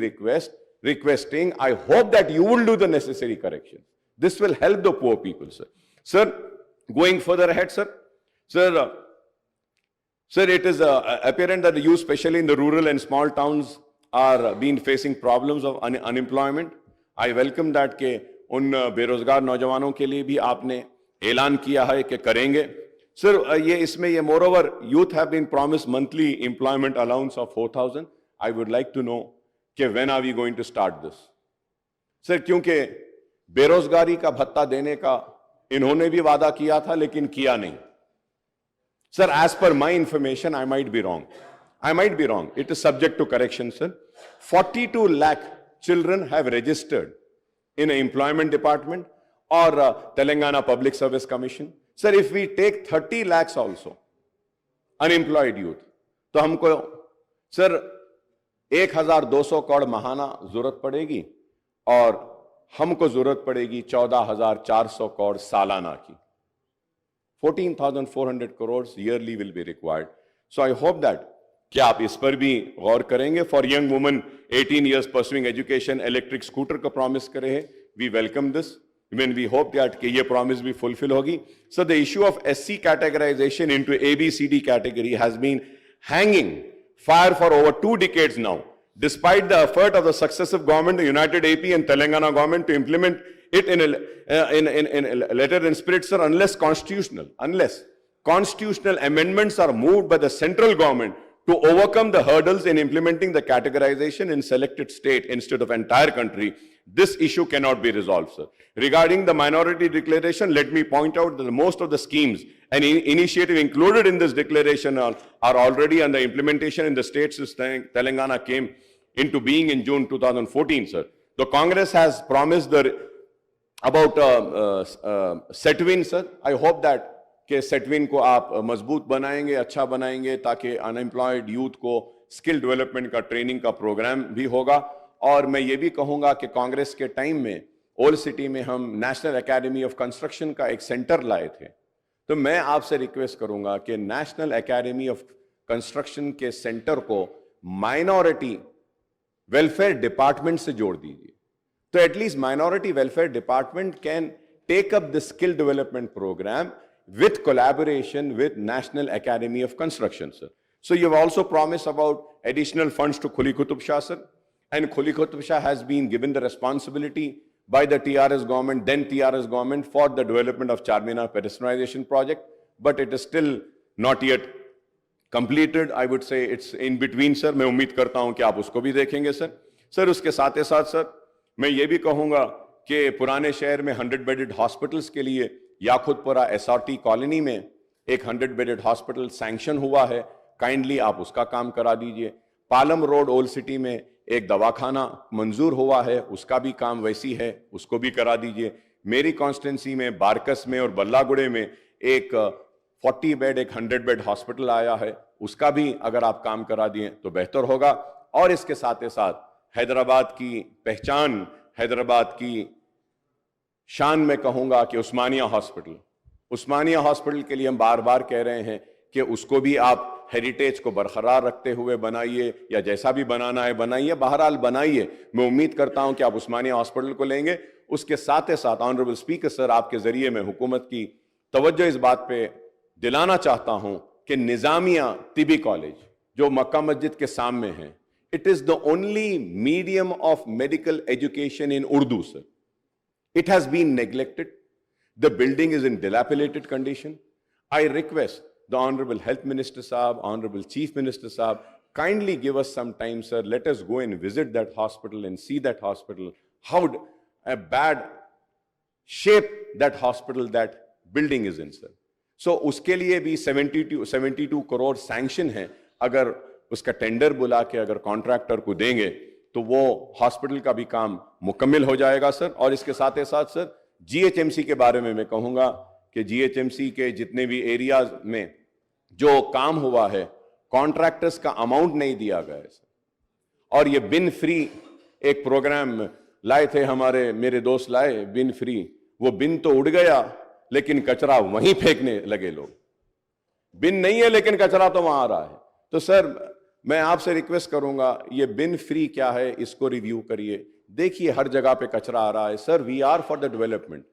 requesting. I hope that you will do the necessary corrections. This will help the poor people, sir. Sir, going further ahead, sir. Sir, it is apparent that you, especially in the rural and small towns, are being facing problems of unemployment. I welcome that के उन बेरोजगार नौजवानों के लिए भी आपने ऐलान किया है कि करेंगे. Sir, ये इसमें ये moreover, youth have been promised monthly employment allowance of 4,000. I would like to know कि when are we going to start this? Sir, क्योंकि बेरोजगारी का भत्ता देने का इन्होंने भी वादा किया था, लेकिन किया नहीं. Sir, as per my information, I might be wrong. It is subject to correction, sir. 42 lakh children have registered in an employment department, or Telangana Public Service Commission. Sir, if we take 30 lakhs also unemployed youth, तो हमको sir 1200 crore महाना जरूरत पड़ेगी और हमको जरूरत पड़ेगी 14,400 करोड़ सालाना की. 14,400 crores yearly will be required. So I hope that क्या आप इस पर भी गौर करेंगे. For young woman 18 years pursuing education, electric scooter का प्रॉमिस करे हैं. We welcome this. When we hope that कि ये promise भी fulfill होगी. So the issue of SC categorization into ABCD category has been hanging fire for over 2 decades now, despite the effort of the successive government, the United AP and Telangana government, to implement it in a letter and spirit, sir, unless constitutional amendments are moved by the central government to overcome the hurdles in implementing the categorization in selected state instead of entire country, this issue cannot be resolved, sir. Regarding the minority declaration, let me point out that most of the schemes and initiative included in this declaration are already under implementation in the states. Telangana came into being in June 2014, sir. The Congress has promised about Setwin, sir. I hope that कि सेटविन को आप मजबूत बनाएंगे, अच्छा बनाएंगे, ताकि unemployed youth को skill development का ट्रेनिंग का प्रोग्राम भी होगा. और मैं ये भी कहूँगा कि कांग्रेस के टाइम में ओल्ड सिटी में हम नेशनल एकेडमी ऑफ कंस्ट्रक्शन का एक सेंटर लाए थे. तो मैं आपसे रिक्वेस्ट करूँगा कि नेशनल एकेडमी ऑफ कंस्ट्रक्शन के सेंटर को माइनॉरिटी वेलफेयर डिपार्टमेंट से जोड़ दीजिए. तो at least minority welfare department can take up the skill development programme with collaboration with National Academy of Construction, sir. So you have also promised about additional funds to Khuli Qutub Shah, sir. And Khuli Qutub Shah has been given the responsibility by the TRS government, then TRS government, for the development of Charminar pedestrianization project. But it is still not yet completed. I would say it's in between, sir. मैं उम्मीद करता हूं कि आप उसको भी देखेंगे, sir. Sir, उसके साथ ही साथ, sir, मैं ये भी कहूंगा कि पुराने शहर में 100 bedded hospitals के लिए याकुतपुरा एसआरटी कॉलोनी में एक 100 बेडेड हॉस्पिटल सैंक्शन हुआ है. काइंडली आप उसका काम करा दीजिए. पालम रोड ओल्ड सिटी में एक दवाखाना मंजूर हुआ है, उसका भी काम वैसी है, उसको भी करा दीजिए. मेरी कॉन्स्टिट्यूंसी में बारकस में और बल्लागुड़े में एक 40 बेड एक 100 बेड हॉस्पिटल आया है, उसका भी अगर आप काम करा दिए तो बेहतर होगा. और इसके साथ ही साथ हैदराबाद की पहचान, हैदराबाद की शान में कहूंगा कि उस्मानिया हॉस्पिटल के लिए हम बार बार कह रहे हैं कि उसको भी आप हेरिटेज को बरकरार रखते हुए बनाइए, या जैसा भी बनाना है बनाइए, बहरहाल बनाइए. मैं उम्मीद करता हूं कि आप उस्मानिया हॉस्पिटल को लेंगे. उसके साथ ही साथ ऑनरेबल स्पीकर सर, आपके जरिए मैं हुकूमत की तवज्जो इस बात पे दिलाना चाहता हूं कि निजामिया तिबी कॉलेज जो मक्का मस्जिद के सामने है, it is the only medium of medical education in Urdu, sir. It has been neglected. The building is in dilapidated condition. I request the Honorable Health Minister Saab, Honorable Chief Minister Saab, kindly give us some time, sir. Let us go and visit that hospital and see that hospital, how a bad shape that hospital, that building is in, sir. So उसके लिए भी 72 crore sanction है. अगर उसका tender बुला के अगर contractor को देंगे तो वो हॉस्पिटल का भी काम मुकम्मल हो जाएगा, सर. और इसके साथ ही साथ, सर, जीएचएमसी के बारे में मैं कहूँगा कि जीएचएमसी के जितने भी एरियाज में जो काम हुआ है, कॉन्ट्रैक्टर्स का अमाउंट नहीं दिया गया है, सर. और ये बिन फ्री एक प्रोग्राम लाए थे मेरे दोस्त लाए, बिन फ्री. वो बिन तो उड़ गया, लेकिन कचरा वहीं फेंकने लगे लोग. बिन नहीं है लेकिन कचरा तो वहां आ रहा है. तो सर, मैं आपसे रिक्वेस्ट करूंगा, ये बिन फ्री क्या है, इसको रिव्यू करिए. देखिए हर जगह पे कचरा आ रहा है, sir. We are for the development.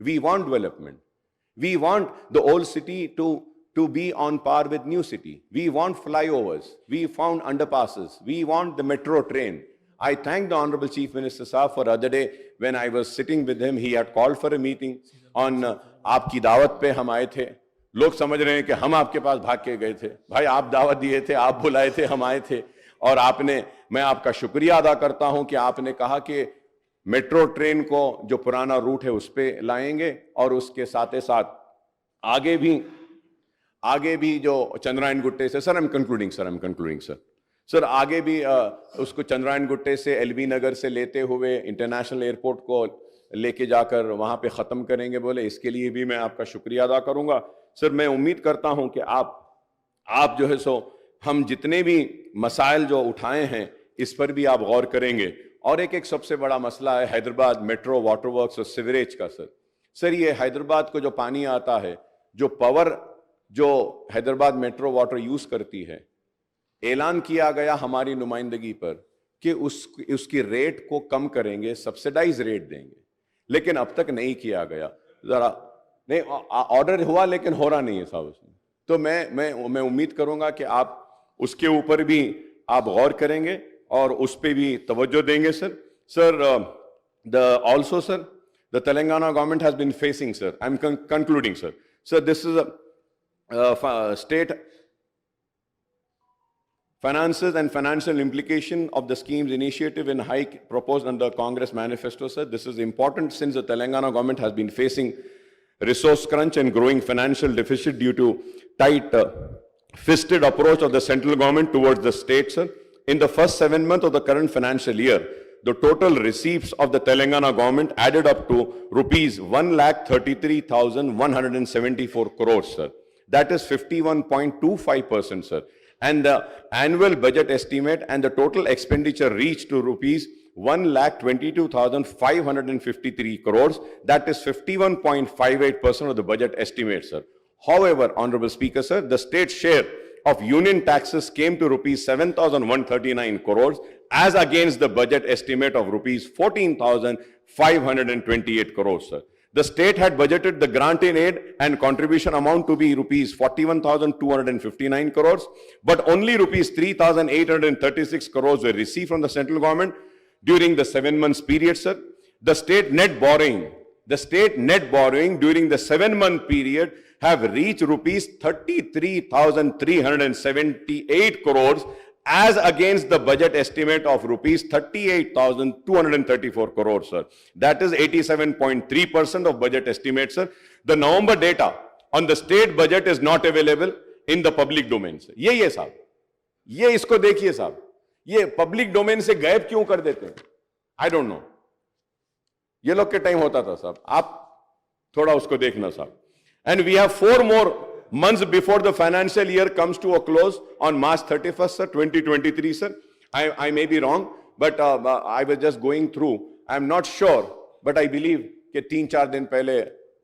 We want development. We want the old city to be on par with new city. We want flyovers. We found underpasses. We want the metro train. I thank the Honorable Chief Minister Saab for other day when I was sitting with him. He had called for a meeting on आपकी दावत पे हम आए थे. लोग समझ रहे हैं कि हम आपके पास भाग के गए थे. भाई, आप दावत दिए थे, आप बुलाए थे, हम आए थे. और आपने, मैं आपका शुक्रिया अदा करता हूं कि आपने कहा कि मेट्रो ट्रेन को जो पुराना रूट है उस पर लाएंगे, और उसके साथ ही साथ आगे भी जो चंद्रायन गुट्टे से, sir I am concluding sir, आगे भी उसको चंद्रायन गुट्टे से एलबी नगर से लेते हुए इंटरनेशनल एयरपोर्ट को लेके जाकर वहां पे खत्म करेंगे बोले, इसके लिए भी मैं आपका शुक्रिया अदा करूंगा। सर मैं उम्मीद करता हूं कि आप जो है सो हम जितने भी मसाइल जो उठाए हैं इस पर भी आप गौर करेंगे। और एक सबसे बड़ा मसला है हैदराबाद मेट्रो वाटर वर्क्स और सीवरेज का। सर ये हैदराबाद को जो पानी आता है, जो पावर जो हैदराबाद मेट्रो वाटर यूज करती है, ऐलान किया गया हमारी नुमाइंदगी पर कि उसकी रेट को कम करेंगे, सब्सिडाइज रेट देंगे, लेकिन अब तक नहीं किया गया। जरा नहीं, ऑर्डर हुआ लेकिन हो रहा नहीं है साहब उसमें। तो मैं उम्मीद करूंगा कि आप उसके ऊपर भी आप गौर करेंगे और उस पर भी तवज्जो देंगे sir. Also sir, the Telangana government has been facing, sir, I'm concluding sir. So this is a state finances and financial implication of the scheme's initiative in hike proposed under Congress manifesto, sir. This is important since the Telangana government has been facing resource crunch and growing financial deficit due to tight fisted approach of the central government towards the state, sir. In the first 7 months of the current financial year, the total receipts of the Telangana government added up to rupees 1,33,174 crores, sir. That is 51.25%, sir. And the annual budget estimate and the total expenditure reached to rupees 1,22,553 crores. That is 51.58% of the budget estimate, sir. However, Honorable Speaker, sir, the state share of union taxes came to rupees 7,139 crores as against the budget estimate of rupees 14,528 crores, sir. The state had budgeted the grant in aid and contribution amount to be rupees 41,259 crores, but only rupees 3,836 crores were received from the central government during the 7 months period, sir. The state net borrowing during the 7-month period have reached rupees 33,378 crores as against the budget estimate of rupees 38,234 crores, sir. That is 87.3% of budget estimate, sir. The November data on the state budget is not available in the public domain, sir. ये साहब, ये इसको देखिए साहब, ये public domain से गायब क्यों कर देते हैं? I don't know. ये लोग के टाइम होता था साहब, आप थोड़ा उसको देखना साहब. And we have 4 more months before the financial year comes to a close on March 31st, sir, 2023, sir. I may be wrong, but I was just going through. I'm not sure, but I believe कि 3-4 दिन पहले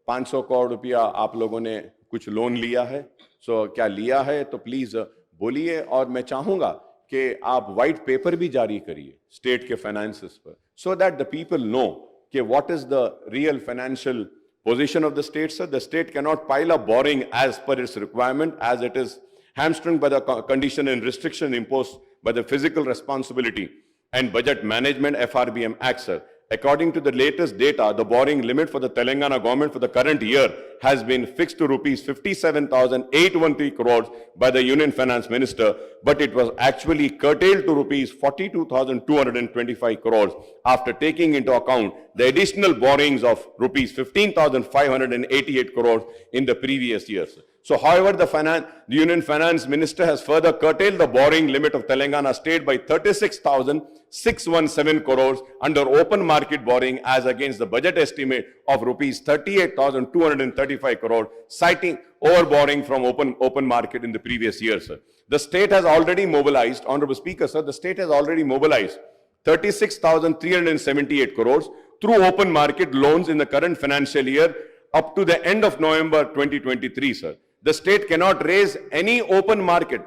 500 करोड़ रुपया आप लोगों ने कुछ loan लिया है. So क्या लिया है तो प्लीज बोलिए, और मैं चाहूंगा कि आप व्हाइट पेपर भी जारी करिए स्टेट के फाइनेंसेस पर, so that the people know कि what is the real financial position of the state, sir. The state cannot pile up borrowing as per its requirement, as it is hamstrung by the condition and restriction imposed by the Physical Responsibility and Budget Management FRBM Act, sir. According to the latest data, the borrowing limit for the Telangana government for the current year has been fixed to rupees 57,813 crores by the Union Finance Minister, but it was actually curtailed to rupees 42,225 crores after taking into account the additional borrowings of rupees 15,588 crores in the previous years. So, however, the Union Finance Minister has further curtailed the borrowing limit of Telangana state by 36,617 crores under open market borrowing as against the budget estimate of rupees 38,235 crores, citing overborrowing from open market in the previous year, sir. The state has already mobilized, Honorable Speaker, sir, the state has already mobilized 36,378 crores through open market loans in the current financial year up to the end of November 2023, sir. The state cannot raise any open market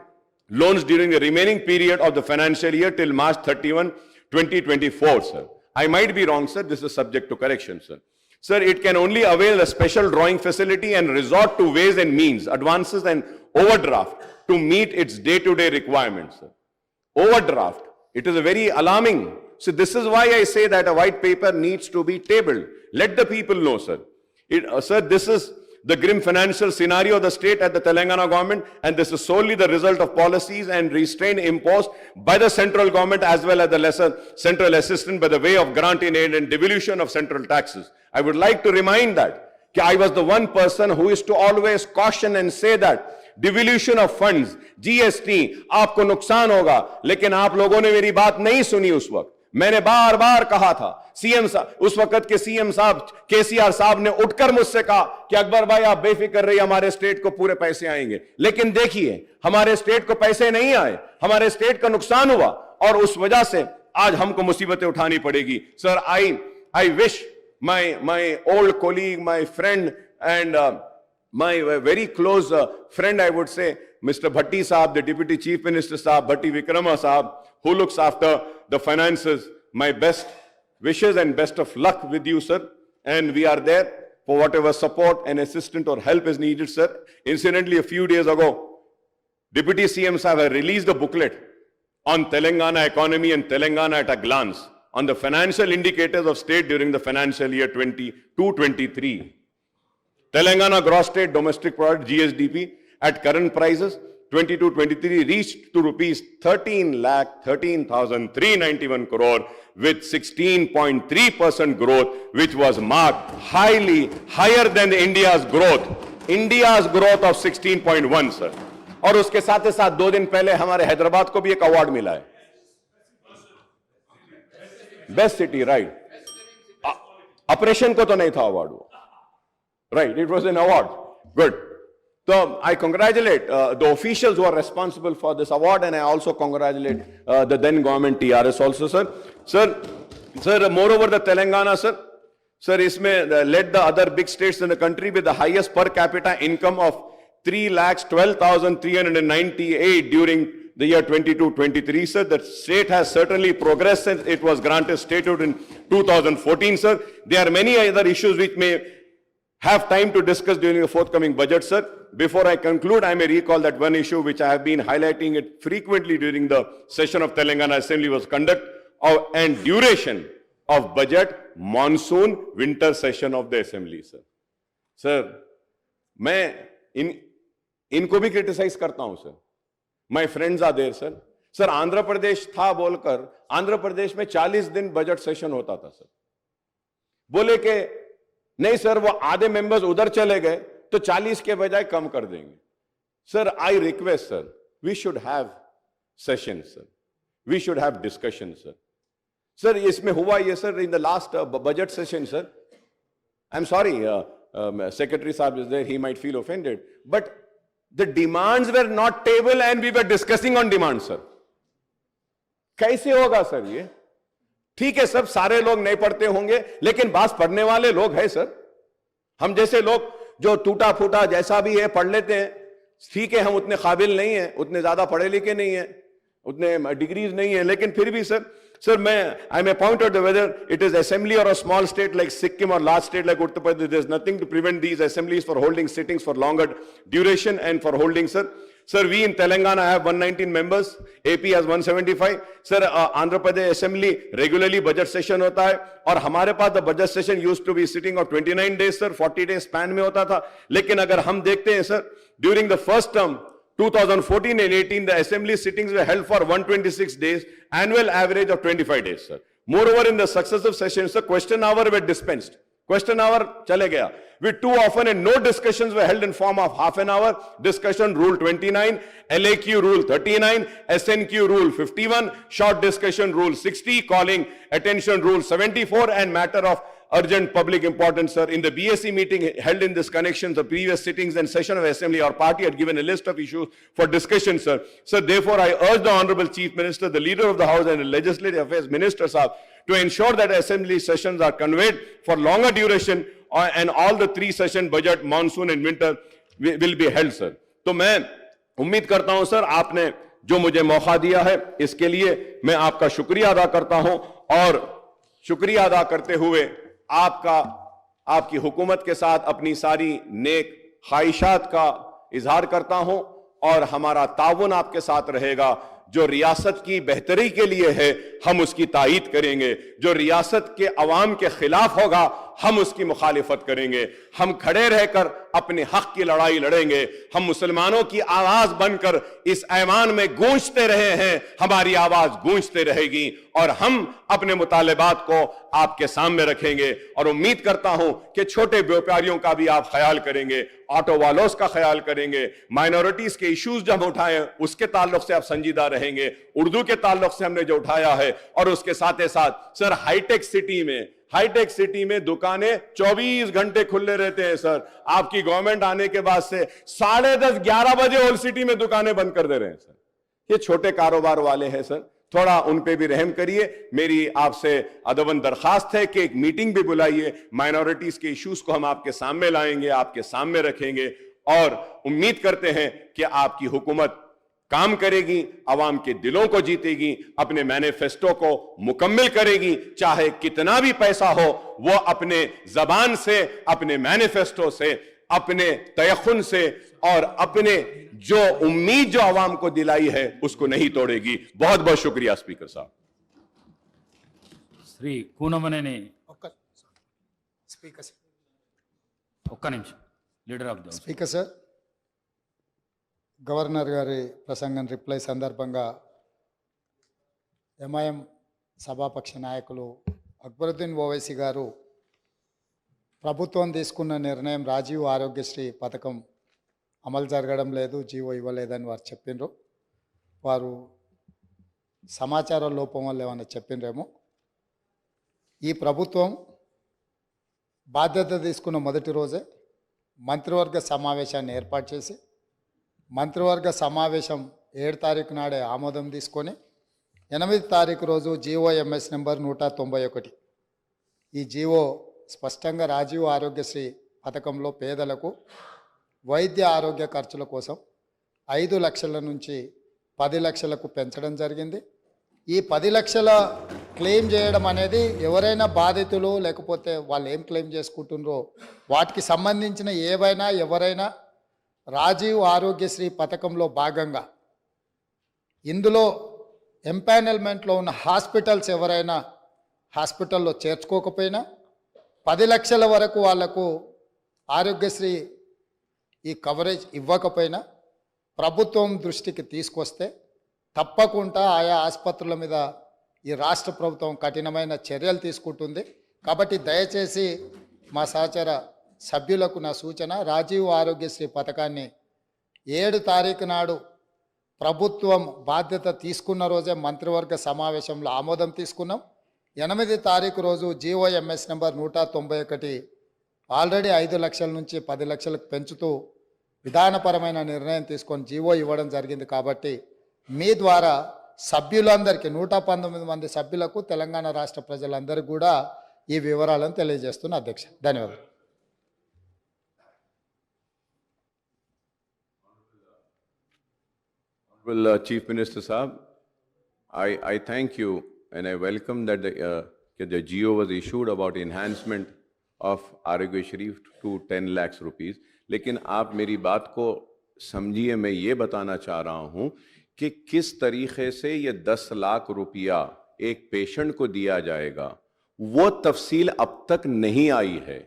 loans during the remaining period of the financial year till March 31, 2024, sir. I might be wrong, sir. This is subject to correction, sir. Sir, it can only avail a special drawing facility and resort to ways and means, advances and overdraft to meet its day-to-day requirements, sir. Overdraft. It is a very alarming. So this is why I say that a white paper needs to be tabled. Let the people know, sir. Sir, this is the grim financial scenario of the state at the Telangana government, and this is solely the result of policies and restraint imposed by the central government as well as the lesser central assistance by the way of grant in aid and devolution of central taxes. I would like to remind that I was the one person who is to always caution and say that devolution of funds, GST, आपको नुकसान होगा, लेकिन आप लोगों ने मेरी बात नहीं सुनी उस वक्त. मैंने बार बार कहा था, सीएम साहब, उस वक्त के सीएम साहब केसीआर साहब ने उठकर मुझसे कहा कि अकबर भाई आप बेफिक्र रहिए, हमारे स्टेट को पूरे पैसे आएंगे। लेकिन देखिए हमारे स्टेट को पैसे नहीं आए, हमारे स्टेट का नुकसान हुआ और उस वजह से आज हमको मुसीबतें उठानी पड़ेगी। Sir, I wish my old colleague, my friend and my very close friend, I would say, Mr. Bhatti Saab, the Deputy Chief Minister Saab, Bhatti Vikrama Saab, who looks after the finances, my best wishes and best of luck with you, sir. And we are there for whatever support and assistance or help is needed, sir. Incidentally, a few days ago, Deputy CM Saab had released a booklet on Telangana economy and Telangana at a glance, on the financial indicators of state during the financial year 22-23. Telangana gross state domestic product GSDP at current prices 22-23 reached to rupees 13,13,391 crore with 16.3% growth, which was marked higher than India's growth of 16.1, sir. और उसके साथ ही साथ 2 दिन पहले हमारे हैदराबाद को भी एक अवार्ड मिला है, बेस्ट सिटी, राइट। ऑपरेशन को तो नहीं था अवार्ड वो, right, it was an award, good. So I congratulate the officials who are responsible for this award, and I also congratulate the then government TRS also, sir. Sir, moreover the Telangana, sir, isme led the other big states in the country with the highest per capita income of 3,12,398 during the year 22-23, sir. The state has certainly progressed since it was granted statehood in 2014, sir. There are many other issues which may have time to discuss during the forthcoming budget, sir. Before I conclude, I may recall that one issue which I have been highlighting it frequently during the session of Telangana Assembly was conduct of and duration of budget monsoon winter session of the Assembly, sir. Sir, मैं इनको भी criticise करता हूं, sir. My friends are there, sir. Sir, Andhra Pradesh था बोलकर आंध्र प्रदेश में 40 दिन budget session होता था, सर. बोले कि नहीं सर, वो आधे मेंबर्स उधर चले गए तो 40 के बजाय कम कर देंगे. Sir, I request, sir, we should have session, sir. We should have discussion, sir. Sir, इसमें हुआ ये, sir, in the last budget session, sir. I am sorry, Secretary Saab is there, he might feel offended, but the demands were not table and we were discussing on demands, sir. कैसे होगा sir ये? ठीक है, सब सारे लोग नहीं पढ़ते होंगे, लेकिन बात पढ़ने वाले लोग हैं, सर. हम जैसे लोग जो टूटा फूटा जैसा भी है पढ़ लेते हैं. ठीक है, हम उतने काबिल नहीं हैं, उतने ज्यादा पढ़े लिखे नहीं हैं, उतने डिग्रीज नहीं है, लेकिन फिर भी sir, I may point out whether it is assembly or a small state like Sikkim or large state like Uttar Pradesh, there is nothing to prevent these assemblies for holding sittings for longer duration and for holding, sir. Sir, we in Telangana have 119 members, AP has 175. Sir, Andhra Pradesh Assembly regularly budget session hota hai, और हमारे पास the budget session used to be sitting of 29 days, sir, 40 days span में होता था. लेकिन अगर हम देखते हैं, sir, during the first term, 2014 and 18, the assembly sittings were held for 126 days, annual average of 25 days, sir. Moreover, in the successive sessions, the question hour were dispensed. Question hour chale gaya. With too often and no discussions were held in form of half an hour. Discussion rule 29, LAQ rule 39, SNQ rule 51, short discussion rule 60, calling attention rule 74, and matter of urgent public importance, sir. In the BSc meeting held in this connection, the previous sittings and session of Assembly, our party had given a list of issues for discussion, sir. Sir, therefore, I urge the Honorable Chief Minister, the Leader of the House and the Legislative Affairs Minister, sir, to ensure that Assembly sessions are conveyed for longer duration and all the 3 session budget, monsoon and winter will be held, sir. तो मैं उम्मीद करता हूं, sir, आपने जो मुझे मौका दिया है, इसके लिए मैं आपका शुक्रिया अदा करता हूं, और शुक्रिया अदा करते हुए आपकी हुकूमत के साथ अपनी सारी नेक ख्वाहिशात का इजहार करता हूं, और हमारा ताउन आपके साथ रहेगा. जो रियासत की बेहतरी के लिए है, हम उसकी तायीद करेंगे. जो रियासत के अवाम के खिलाफ होगा, हम उसकी मुखालिफत करेंगे। हम खड़े रहकर अपने हक की लड़ाई लड़ेंगे। हम मुसलमानों की आवाज बनकर इस ऐवान में गूंजते रहे हैं, हमारी आवाज गूंजते रहेगी और हम अपने मुतालिबात को आपके सामने रखेंगे। और उम्मीद करता हूं कि छोटे व्यापारियों का भी आप ख्याल करेंगे, ऑटो वालों का ख्याल करेंगे, माइनॉरिटीज के इश्यूज जब उठाए उसके ताल्लुक से आप संजीदा रहेंगे, उर्दू के ताल्लुक से हमने जो उठाया है, और उसके साथ ही साथ सर हाईटेक सिटी में दुकानें 24 घंटे खुले रहते हैं सर। आपकी गवर्नमेंट आने के बाद से 10:30 11 बजे ओल्ड सिटी में दुकानें बंद कर दे रहे हैं सर। ये छोटे कारोबार वाले हैं सर, थोड़ा उन पे भी रहम करिए। मेरी आपसे अदबन दरखास्त है कि एक मीटिंग भी बुलाइए, माइनॉरिटीज के इश्यूज को हम आपके सामने लाएंगे, आपके सामने रखेंगे और उम्मीद करते हैं कि आपकी हुकूमत काम करेगी, आवाम के दिलों को जीतेगी, अपने मैनिफेस्टो को मुकम्मल करेगी। चाहे कितना भी पैसा हो, वो अपने जबान से, अपने मैनिफेस्टो से, अपने तयखुन से और अपने जो उम्मीद जो आवाम को दिलाई है उसको नहीं तोड़ेगी। बहुत बहुत शुक्रिया स्पीकर साहब। श्री కూనమనేని స్పీకర్ ఒక్క నిమిషం leader of the speaker sir, governor గారి ప్రసంగం రిప్లై సందర్భంగా MIM సభాపక్ష నాయకులు అక్బరుద్దీన్ ఓవైసీ గారు ప్రభుత్వం తీసుకున్న నిర్ణయం రాజీవ్ ఆరోగ్యశ్రీ పథకం అమలు జరగడం లేదు, జీవో ఇవ్వలేదని వారు చెప్పిండ్రు. వారు సమాచార లోపం వల్ల ఏమన్నా చెప్పిండ్రేమో. ఈ ప్రభుత్వం బాధ్యత తీసుకున్న మొదటి రోజే మంత్రివర్గ సమావేశాన్ని ఏర్పాటు చేసి మంత్రివర్గ సమావేశం 7 తారీఖు నాడే ఆమోదం తీసుకొని 8 తారీఖు రోజు GOMS నెంబర్ 191 ఈ జీవో స్పష్టంగా రాజీవ్ ఆరోగ్యశ్రీ పథకంలో పేదలకు వైద్య ఆరోగ్య ఖర్చుల కోసం 5 లక్షల నుంచి 10 లక్షలకు పెంచడం జరిగింది. ఈ 10 లక్షల క్లెయిమ్ చేయడం అనేది ఎవరైనా బాధితులు లేకపోతే వాళ్ళు ఏం క్లెయిమ్ చేసుకుంటున్నారో వాటికి సంబంధించిన ఏవైనా ఎవరైనా రాజీవ్ ఆరోగ్యశ్రీ పథకంలో భాగంగా ఇందులో ఎంపానల్మెంట్లో ఉన్న హాస్పిటల్స్ ఎవరైనా హాస్పిటల్లో చేర్చుకోకపోయినా 10 లక్షల వరకు వాళ్లకు ఆరోగ్యశ్రీ ఈ కవరేజ్ ఇవ్వకపోయినా ప్రభుత్వం దృష్టికి తీసుకొస్తే తప్పకుండా ఆయా ఆసుపత్రుల మీద ఈ రాష్ట్ర ప్రభుత్వం కఠినమైన చర్యలు తీసుకుంటుంది. కాబట్టి దయచేసి మా సహచర సభ్యులకు నా సూచన, రాజీవ్ ఆరోగ్యశ్రీ పథకాన్ని 7 తారీఖు నాడు ప్రభుత్వం బాధ్యత తీసుకున్న రోజే మంత్రివర్గ సమావేశంలో ఆమోదం తీసుకున్నాం. 8 తారీఖు రోజు GOMS నెంబర్ 191 ఆల్రెడీ 5 లక్షల నుంచి 10 లక్షలకు పెంచుతూ విధానపరమైన నిర్ణయం తీసుకొని జీవో ఇవ్వడం జరిగింది. కాబట్టి మీ ద్వారా సభ్యులందరికీ 119 మంది సభ్యులకు తెలంగాణ రాష్ట్ర ప్రజలందరికీ కూడా ఈ వివరాలను తెలియజేస్తున్న అధ్యక్ష. ధన్యవాదాలు. Well, Chief Minister Saab, I thank you and I welcome that the GO was issued about enhancement of Arogya Sharif to 10 lakhs rupees. लेकिन आप मेरी बात को समझिए, मैं ये बताना चाह रहा हूं कि किस तरीके से ये 10 लाख रुपया एक पेशेंट को दिया जाएगा वो तफसील अब तक नहीं आई है।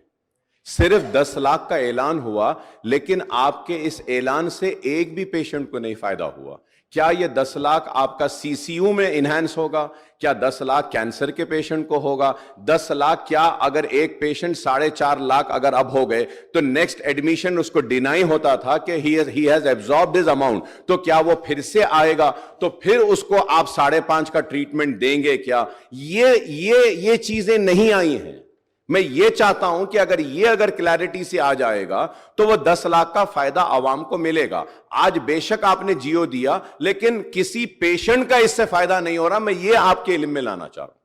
सिर्फ 10 लाख का ऐलान हुआ, लेकिन आपके इस ऐलान से एक भी पेशेंट को नहीं फायदा हुआ। क्या ये 10 लाख आपका CCU में इनहैंस होगा? क्या 10 लाख कैंसर के पेशेंट को होगा? 10 लाख क्या अगर एक पेशेंट 4.5 लाख अगर अब हो गए तो नेक्स्ट एडमिशन उसको डिनाई होता था कि he has absorbed his amount, तो क्या वो फिर से आएगा? तो फिर उसको आप 5.5 का ट्रीटमेंट देंगे क्या? ये चीजें नहीं आई हैं। मैं ये चाहता हूं कि अगर क्लैरिटी से आ जाएगा तो वो 10 लाख का फायदा आवाम को मिलेगा। आज बेशक आपने GO दिया, लेकिन किसी पेशेंट का इससे फायदा नहीं हो रहा। मैं ये आपके इल्म में लाना चाह रहा हूं।